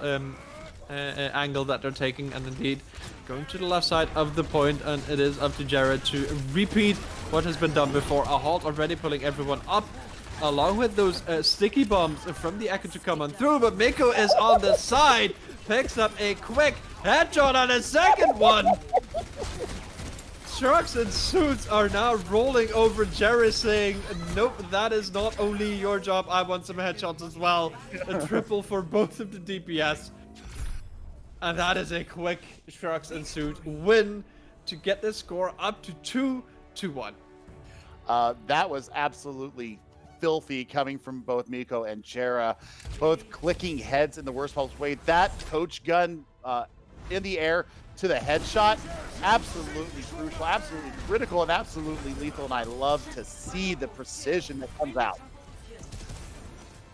angle that they're taking, and indeed going to the left side of the point, and it is up to Jared to repeat what has been done before. A halt already pulling everyone up, along with those sticky bombs from the Echo to come on through, but Miko is on the side, picks up a quick headshot on a second one. Sharks and Suits are now rolling over Jerry, saying, nope, that is not only your job, I want some headshots as well. A triple for both of the DPS. And that is a quick Sharks and Suits win to get this score up to 2-1. That was absolutely filthy coming from both Miko and Jera, both clicking heads in the worst possible way. That coach gun in the air to the headshot, absolutely crucial, absolutely critical, and absolutely lethal. And I love to see the precision that comes out.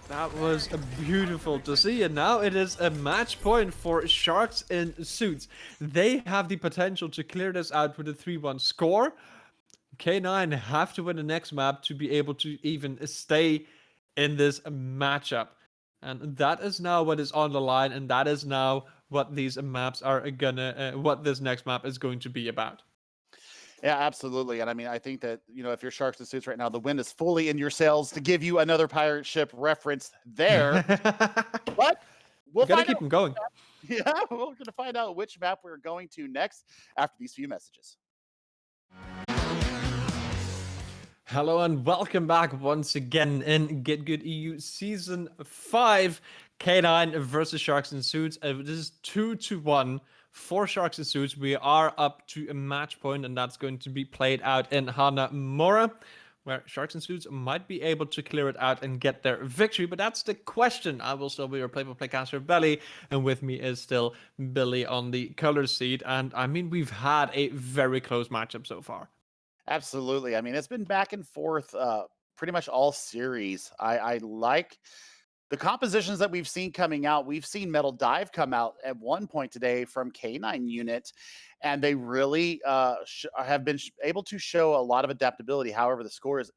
That was beautiful to see, and now it is a match point for Sharks in Suits. They have the potential to clear this out with a 3-1 score. K9 have to win the next map to be able to even stay in this matchup. And that is now what is on the line, and that is now what these maps are gonna, what this next map is going to be about. Yeah, absolutely. And I mean, I think that, if you're Sharks and Suits right now, the wind is fully in your sails to give you another pirate ship reference there. But we'll gotta find keep out. them going. Yeah, we're going to find out which map we're going to next after these few messages. Hello and welcome back once again in GitGud EU Season 5. K9 versus Sharks and Suits. This is 2-1 for Sharks and Suits. We are up to a match point, and that's going to be played out in Hanamura, where Sharks and Suits might be able to clear it out and get their victory. But that's the question. I will still be your play-by-play caster, Belly, and with me is still Billy on the color seat. And I mean, we've had a very close matchup so far. Absolutely. I mean, it's been back and forth pretty much all series. I like the compositions that we've seen coming out. We've seen Metal Dive come out at one point today from K9 Unit, and they really have been able to show a lot of adaptability. However, the score is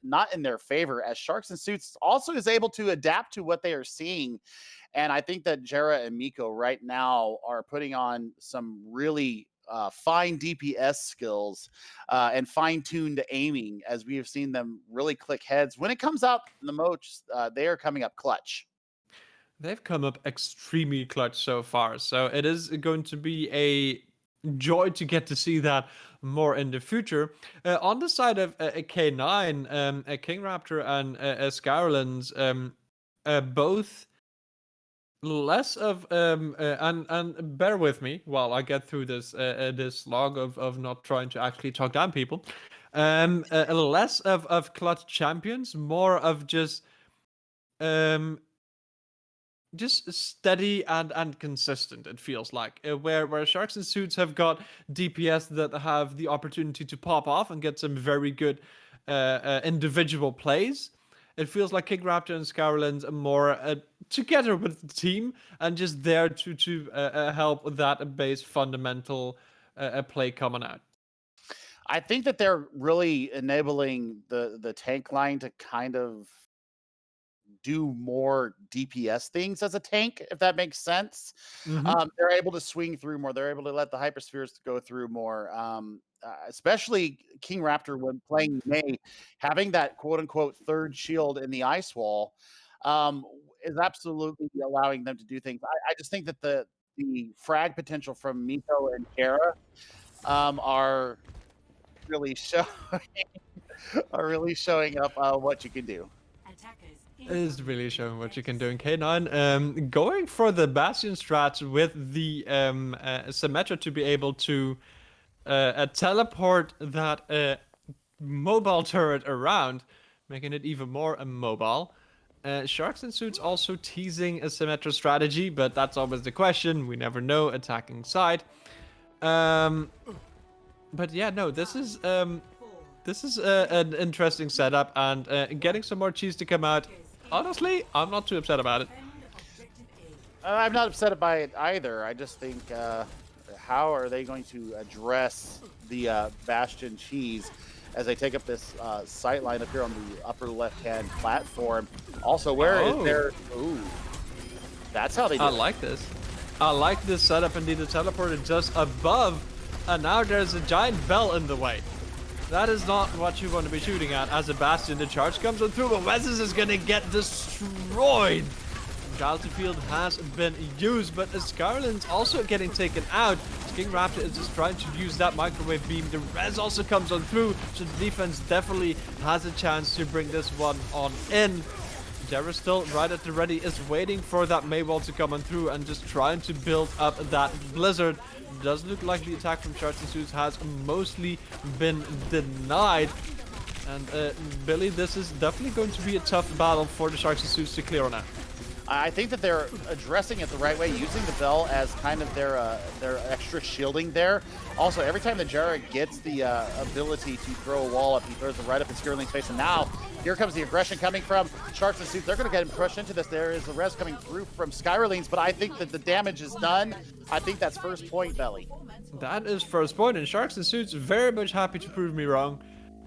not in their favor, as Sharks and Suits also is able to adapt to what they are seeing. And I think that Jera and Miko right now are putting on some really fine DPS skills and fine-tuned aiming, as we have seen them really click heads. When it comes out the most, they are coming up clutch. They've come up extremely clutch so far, so it is going to be a joy to get to see that more in the future. On the side of K9, King Raptor and Skylands, both less of and bear with me while I get through this this log of not trying to actually talk down people. Less of clutch champions, more of just steady and consistent, it feels like. Where Sharks and Suits have got DPS that have the opportunity to pop off and get some very good individual plays. It feels like King Raptor and Scourlands are more together with the team and just there to help that base fundamental play coming out. I think that they're really enabling the tank line to kind of do more DPS things as a tank, if that makes sense. Hmm. They're able to swing through more. They're able to let the hyperspheres go through more. Especially King Raptor when playing May, having that quote unquote third shield in the ice wall um, is absolutely allowing them to do things. I just think that the frag potential from Miko and Kara are really show are really showing up what you can do. Is really showing what you can do in K9. Going for the Bastion strat with the Symmetra to be able to teleport that mobile turret around, making it even more immobile. Sharks and Suits also teasing a Symmetra strategy, but that's always the question. We never know attacking side. But yeah, no, this is an interesting setup, and getting some more cheese to come out. Honestly, I'm not too upset about it. I'm not upset by it either. I just think how are they going to address the Bastion cheese as they take up this sight line up here on the upper left-hand platform? Also, where is their... Ooh, that's how they do I it. like this. I like this setup. Indeed, the teleporter just above, and now there's a giant bell in the way. That is not what you want to be shooting at as a Bastion. The charge comes on through, but Wes's is going to get destroyed. Casualty field has been used, but Scarlet's also getting taken out. King Raptor is just trying to use that microwave beam. The res also comes on through, so the defense definitely has a chance to bring this one on in. Jera still right at the ready, is waiting for that Maywall to come on through and just trying to build up that Blizzard. Does look like the attack from Sharks and Suits has mostly been denied. And Billy, this is definitely going to be a tough battle for the Sharks and Suits to clear on that. I think that they're addressing it the right way, using the bell as kind of their extra shielding there. Also, every time the Jera gets the ability to throw a wall up, he throws it right up in Skirling's face. And now, here comes the aggression coming from Sharks and Suits. They're going to get him crushed into this. There is the res coming through from Skyrleans, but I think that the damage is done. I think that's first point, Belly. That is first point, and Sharks and Suits very much happy to prove me wrong.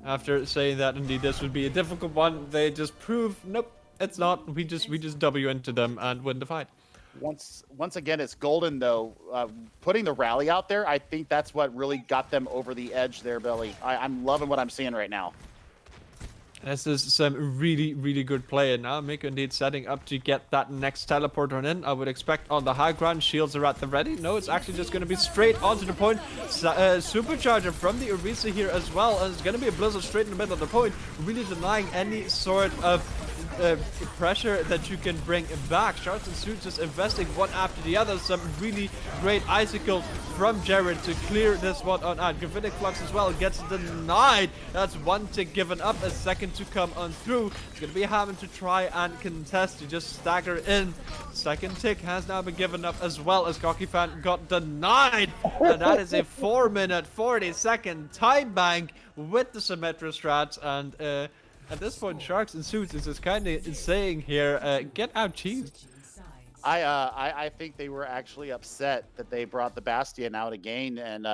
After saying that indeed this would be a difficult one, they just prove, nope, it's not. We just W into them and win the fight. Once again, it's golden though. Putting the rally out there, I think that's what really got them over the edge there, Billy. I'm loving what I'm seeing right now. This is some really, really good play, and now Miko indeed setting up to get that next teleporter in. I would expect on the high ground, shields are at the ready. No, it's actually just going to be straight onto the point. Supercharger from the Orisa here as well, and it's going to be a Blizzard straight in the middle of the point, really denying any sort of pressure that you can bring back. Sharks and Suits just investing one after the other. Some really great icicles from Jared to clear this one on out. Gravitic Flux as well gets denied. That's one tick given up, a second to come on through. It's going to be having to try and contest to just stagger in. Second tick has now been given up as well as Cocky Fan got denied. And that is a 4-minute 40-second time bank with the Symmetra strats. And at this point, Sharks and Suits is just kind of saying here, get out cheese. I think they were actually upset that they brought the Bastion out again, and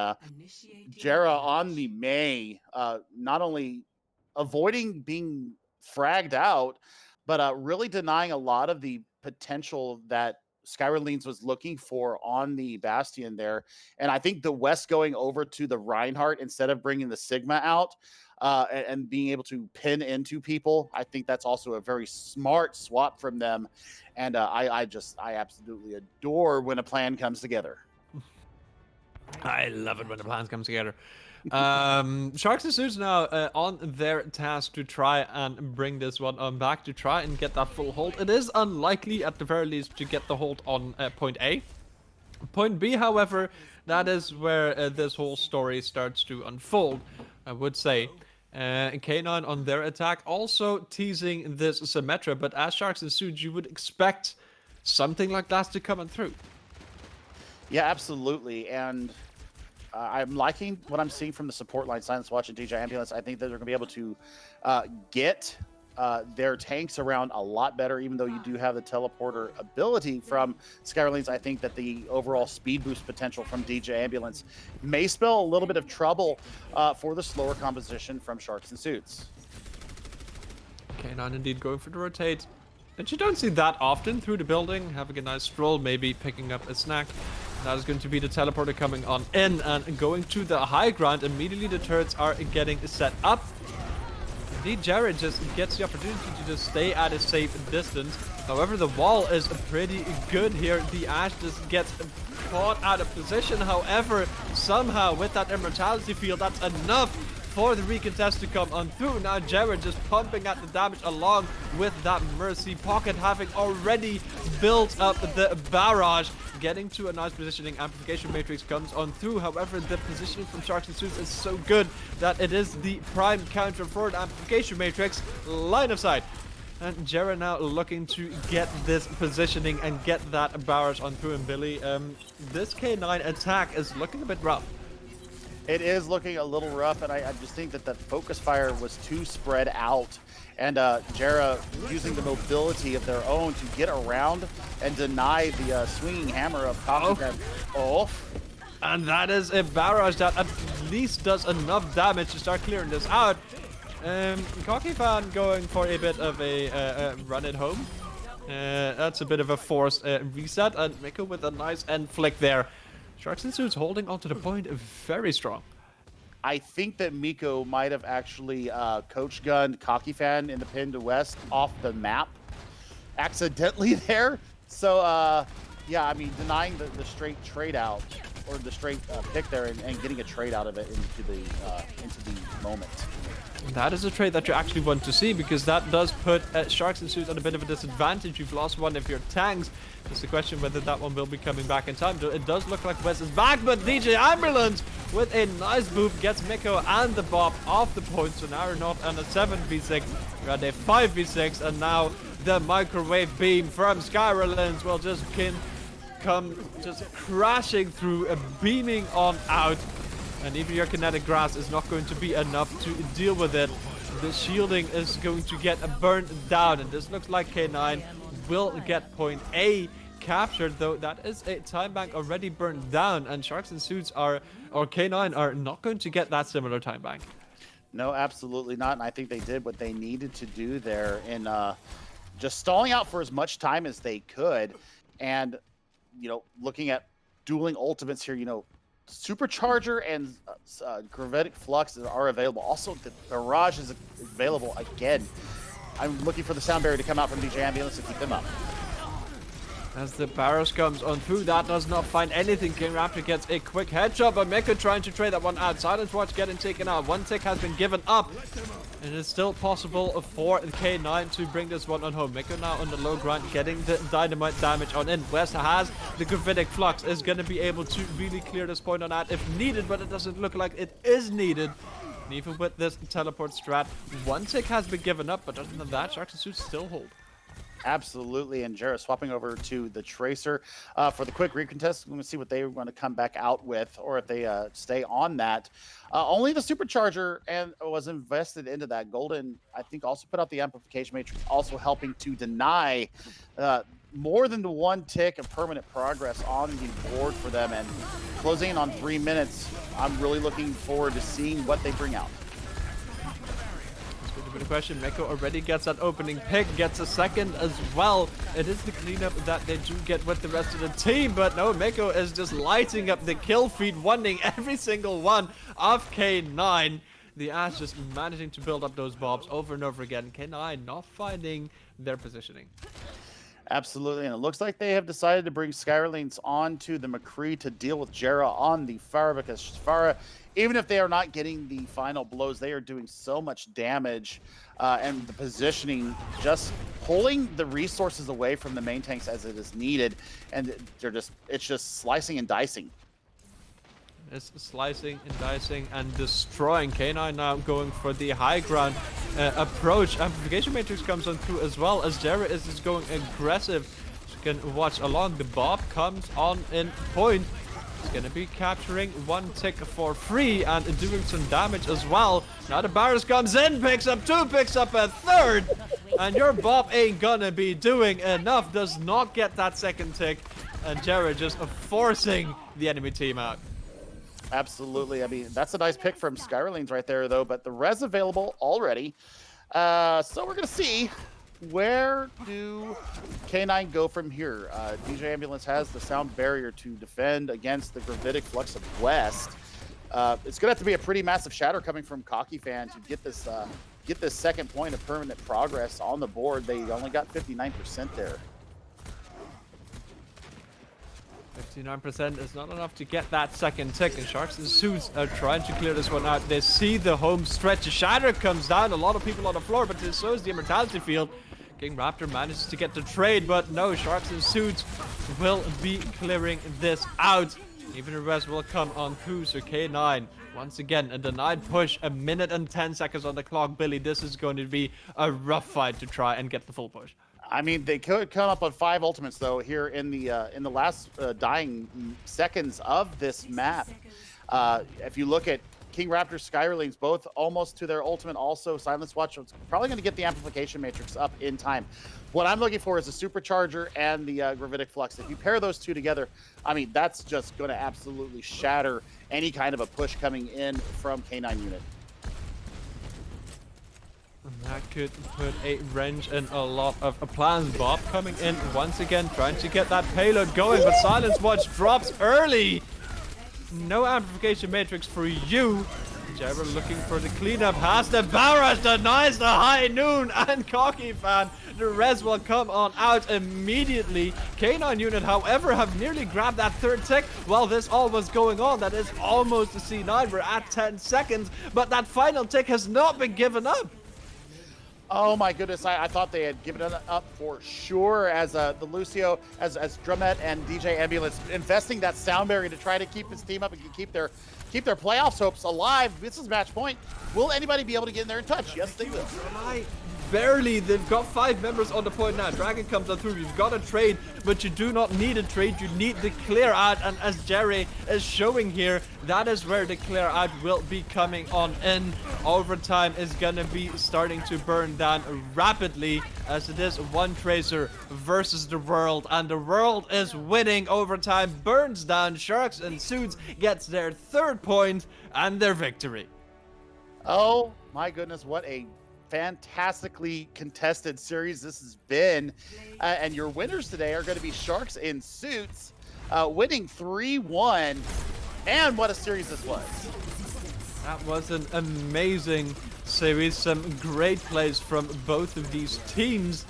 Jera on the May, not only avoiding being fragged out, but really denying a lot of the potential that Skyrleans was looking for on the Bastion there. And I think the West going over to the Reinhardt instead of bringing the Sigma out, and being able to pin into people, I think that's also a very smart swap from them. And I absolutely adore when a plan comes together. I love it when the plans come together. Sharks and Suits now on their task to try and bring this one on back, to try and get that full hold. It is unlikely at the very least to get the hold on point A. Point B, however, that is where this whole story starts to unfold, I would say. K9 on their attack, also teasing this Symmetra, but as Sharks and Suits, you would expect something like that to come on through. Yeah, absolutely. And I'm liking what I'm seeing from the support line, Silence Watch and DJ Ambulance. I think that they're going to be able to get their tanks around a lot better, even though you do have the teleporter ability from Skyrleans. I think that the overall speed boost potential from DJ Ambulance may spell a little bit of trouble for the slower composition from Sharks and Suits. K9 indeed going for the rotate. And you don't see that often through the building, having a nice stroll, maybe picking up a snack. That is going to be the teleporter coming on in and going to the high ground. Immediately the turrets are getting set up. Indeed, Jared just gets the opportunity to just stay at a safe distance. However, the wall is pretty good here. The Ash just gets caught out of position. However, somehow with that immortality field, that's enough for the recontest to come on through. Now Jared just pumping at the damage along with that Mercy Pocket, having already built up the barrage, getting to a nice positioning. Amplification Matrix comes on through. However, the positioning from Sharks and Suits is so good that it is the prime counter for the Amplification Matrix. Line of sight. And Jared now looking to get this positioning and get that barrage on through. And Billy, this K9 attack is looking a bit rough. It is looking a little rough, and I just think that the focus fire was too spread out. And Jera using the mobility of their own to get around and deny the swinging hammer of Coffee. And that is a barrage that at least does enough damage to start clearing this out. Cocky Fan going for a bit of a run it home. That's a bit of a forced reset, and Miko with a nice end flick there. Sharks and Suits holding on to the point very strong. I think that Miko might have actually coach gunned Cocky Fan in the pin to West off the map accidentally there. So, yeah, I mean, denying the straight trade out or the straight pick there and getting a trade out of it into the moment. That is a trade that you actually want to see, because that does put Sharks and Suits at a bit of a disadvantage. You've lost one of your tanks. It's the question whether that one will be coming back in time. It does look like Wes is back, but DJ Ambulance with a nice boop gets Miko and the Bob off the point. So now we're not on a 7v6, we're at a 5v6, and now the microwave beam from Skyrlands will just come crashing through, beaming on out. And even your kinetic grass is not going to be enough to deal with it. The shielding is going to get burned down, and this looks like K9 will get point A captured, though that is a time bank already burned down, and Sharks and Suits or K9 are not going to get that similar time bank. No, absolutely not, and I think they did what they needed to do there in just stalling out for as much time as they could, and, you know, looking at dueling ultimates here, you know, Supercharger and Gravitic Flux are available. Also, the Barrage is available again. I'm looking for the sound barrier to come out from DJ Ambulance to keep them up. As the barrage comes on through, that does not find anything. King Raptor gets a quick headshot, but Miko trying to trade that one out. Silence Watch getting taken out. One tick has been given up. And it's still possible for K9 to bring this one on home. Miko now on the low ground, getting the dynamite damage on in. West has the Gravitic Flux, is going to be able to really clear this point on that if needed, but it doesn't look like it is needed. And even with this teleport strat, one tick has been given up, but other than that, Sharks and Suits still hold. Absolutely, and Jera swapping over to the Tracer for the quick recontest. We're going to see what they want to come back out with, or if they stay on that. Only the Supercharger and was invested into that. Golden, I think, also put out the Amplification Matrix, also helping to deny more than the one tick of permanent progress on the board for them. And closing in on 3 minutes, I'm really looking forward to seeing what they bring out. The question, Miko already gets that opening pick, gets a second as well. It is the cleanup that they do get with the rest of the team, but no, Miko is just lighting up the kill feed, wanting every single one of K9. The Ash just managing to build up those bombs over and over again. K9 not finding their positioning. Absolutely, and it looks like they have decided to bring Skyrlanes onto the McCree to deal with Jera on the Pharah, because Pharah, even if they are not getting the final blows, they are doing so much damage, and the positioning, just pulling the resources away from the main tanks as it is needed, and it's just slicing and dicing. It's slicing and dicing and destroying. K9 now going for the high ground approach. Amplification Matrix comes on through as well, as Jera is just going aggressive. You can watch along. The Bob comes on in point. He's going to be capturing one tick for free and doing some damage as well. Now the Barris comes in, picks up two, picks up a third. And your Bob ain't gonna be doing enough. Does not get that second tick. And Jera just forcing the enemy team out. Absolutely. I mean, that's a nice pick from Skyrlanes right there, though, but the res available already. So we're going to see where do K9 go from here? DJ Ambulance has the sound barrier to defend against the gravitic flux of West. It's gonna have to be a pretty massive shatter coming from Cocky Fan to get this second point of permanent progress on the board. They only got 59% there. 59% is not enough to get that second tick, and Sharks and Suits are trying to clear this one out. They see the home stretch. A shatter comes down, a lot of people on the floor, but so is the Immortality Field. King Raptor manages to get the trade, but no, Sharks and Suits will be clearing this out. Even the rest will come on through, so K9, once again, a denied push, a minute and 10 seconds on the clock. Billy, this is going to be a rough fight to try and get the full push. I mean, they could come up on 5 ultimates though here in the last dying seconds of this map. If you look at King Raptor, Skyrlings, both almost to their ultimate. Also, Silence Watch is probably going to get the amplification matrix up in time. What I'm looking for is a supercharger and the gravitic flux. If you pair those two together, I mean, that's just going to absolutely shatter any kind of a push coming in from K9 unit. That could put a wrench in a lot of plans. Bob coming in once again, trying to get that payload going, but Silence Watch drops early. No amplification matrix for you. Jabber looking for the cleanup. Has the barrage, denies the high noon, and Cocky Fan. The res will come on out immediately. K9 unit, however, have nearly grabbed that third tick while this all was going on. That is almost a C9. We're at 10 seconds, but that final tick has not been given up. Oh my goodness, I thought they had given it up for sure as the Lucio, as Drumette and DJ Ambulance investing that sound barrier to try to keep his team up and keep their playoffs hopes alive. This is match point. Will anybody be able to get in there and touch? Yes, they will. Barely. They've got 5 members on the point now. Dragon comes on through. You've got a trade, but you do not need a trade. You need the clear out. And as Jerry is showing here, that is where the clear out will be coming on in. Overtime is going to be starting to burn down rapidly as it is one Tracer versus the world. And the world is winning. Overtime burns down. Sharks and Suits gets their 3rd point and their victory. Oh my goodness, what a fantastically contested series this has been, and your winners today are going to be Sharks in Suits, winning 3-1. And what a series this was. That was an amazing series. Some great plays from both of these teams.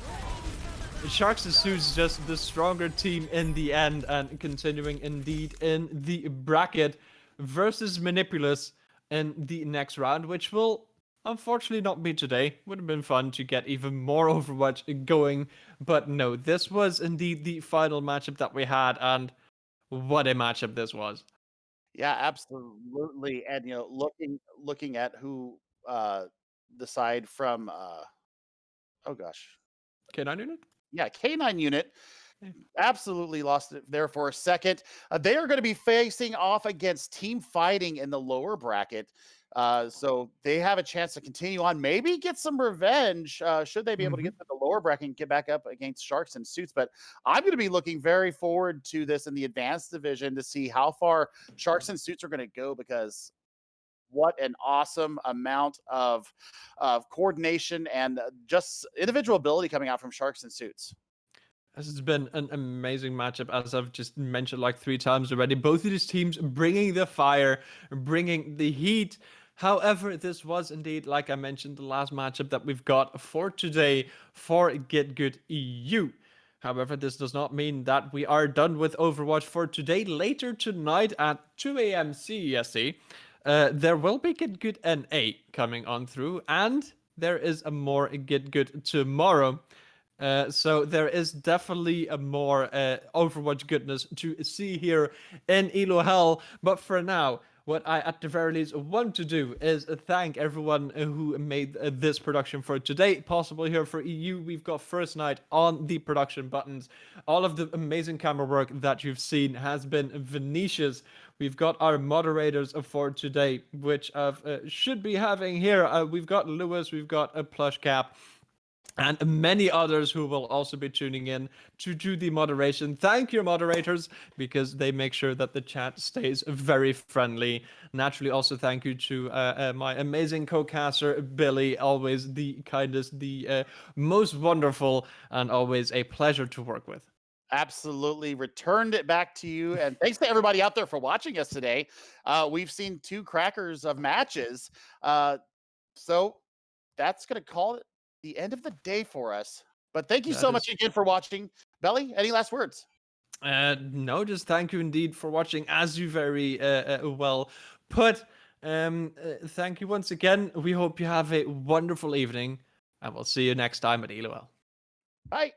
Sharks and Suits just the stronger team in the end, and continuing indeed in the bracket versus Manipulus in the next round, which will unfortunately not be today. Would have been fun to get even more Overwatch going, but no, this was indeed the final matchup that we had, and what a matchup this was. Yeah, absolutely. And you know, looking at who the side from oh gosh. K9 unit? Yeah, K9 unit absolutely lost it there for a second. They are going to be facing off against Team Fighting in the lower bracket. So they have a chance to continue on, maybe get some revenge, should they be able to get to the lower bracket and get back up against Sharks and Suits. But I'm going to be looking very forward to this in the advanced division to see how far Sharks and Suits are going to go, because what an awesome amount of coordination and just individual ability coming out from Sharks and Suits. This has been an amazing matchup, as I've just mentioned like 3 times already. Both of these teams bringing the fire, bringing the heat. However, this was indeed, like I mentioned, the last matchup that we've got for today for GitGud EU. However, this does not mean that we are done with Overwatch for today. Later tonight at 2 a.m. CEST, there will be GitGud NA coming on through, and there is a more GitGud tomorrow. So there is definitely a more Overwatch goodness to see here in Elo Hell. But for now, what I at the very least want to do is thank everyone who made this production for today possible here for EU. We've got First Night on the production buttons. All of the amazing camera work that you've seen has been Venetia's. We've got our moderators for today, which should be having here. We've got Lewis, we've got a Plush Cap. and many others who will also be tuning in to do the moderation. Thank you, moderators, because they make sure that the chat stays very friendly. Naturally, also thank you to my amazing co-caster, Billy, always the kindest, the most wonderful, and always a pleasure to work with. Absolutely returned it back to you. And thanks to everybody out there for watching us today. We've seen two crackers of matches. So that's going to call it the end of the day for us. But thank you That so much is again for watching. Belly, any last words? No, just thank you indeed for watching, as you very well put. Thank you once again. We hope you have a wonderful evening, and we'll see you next time at ELOL. Bye.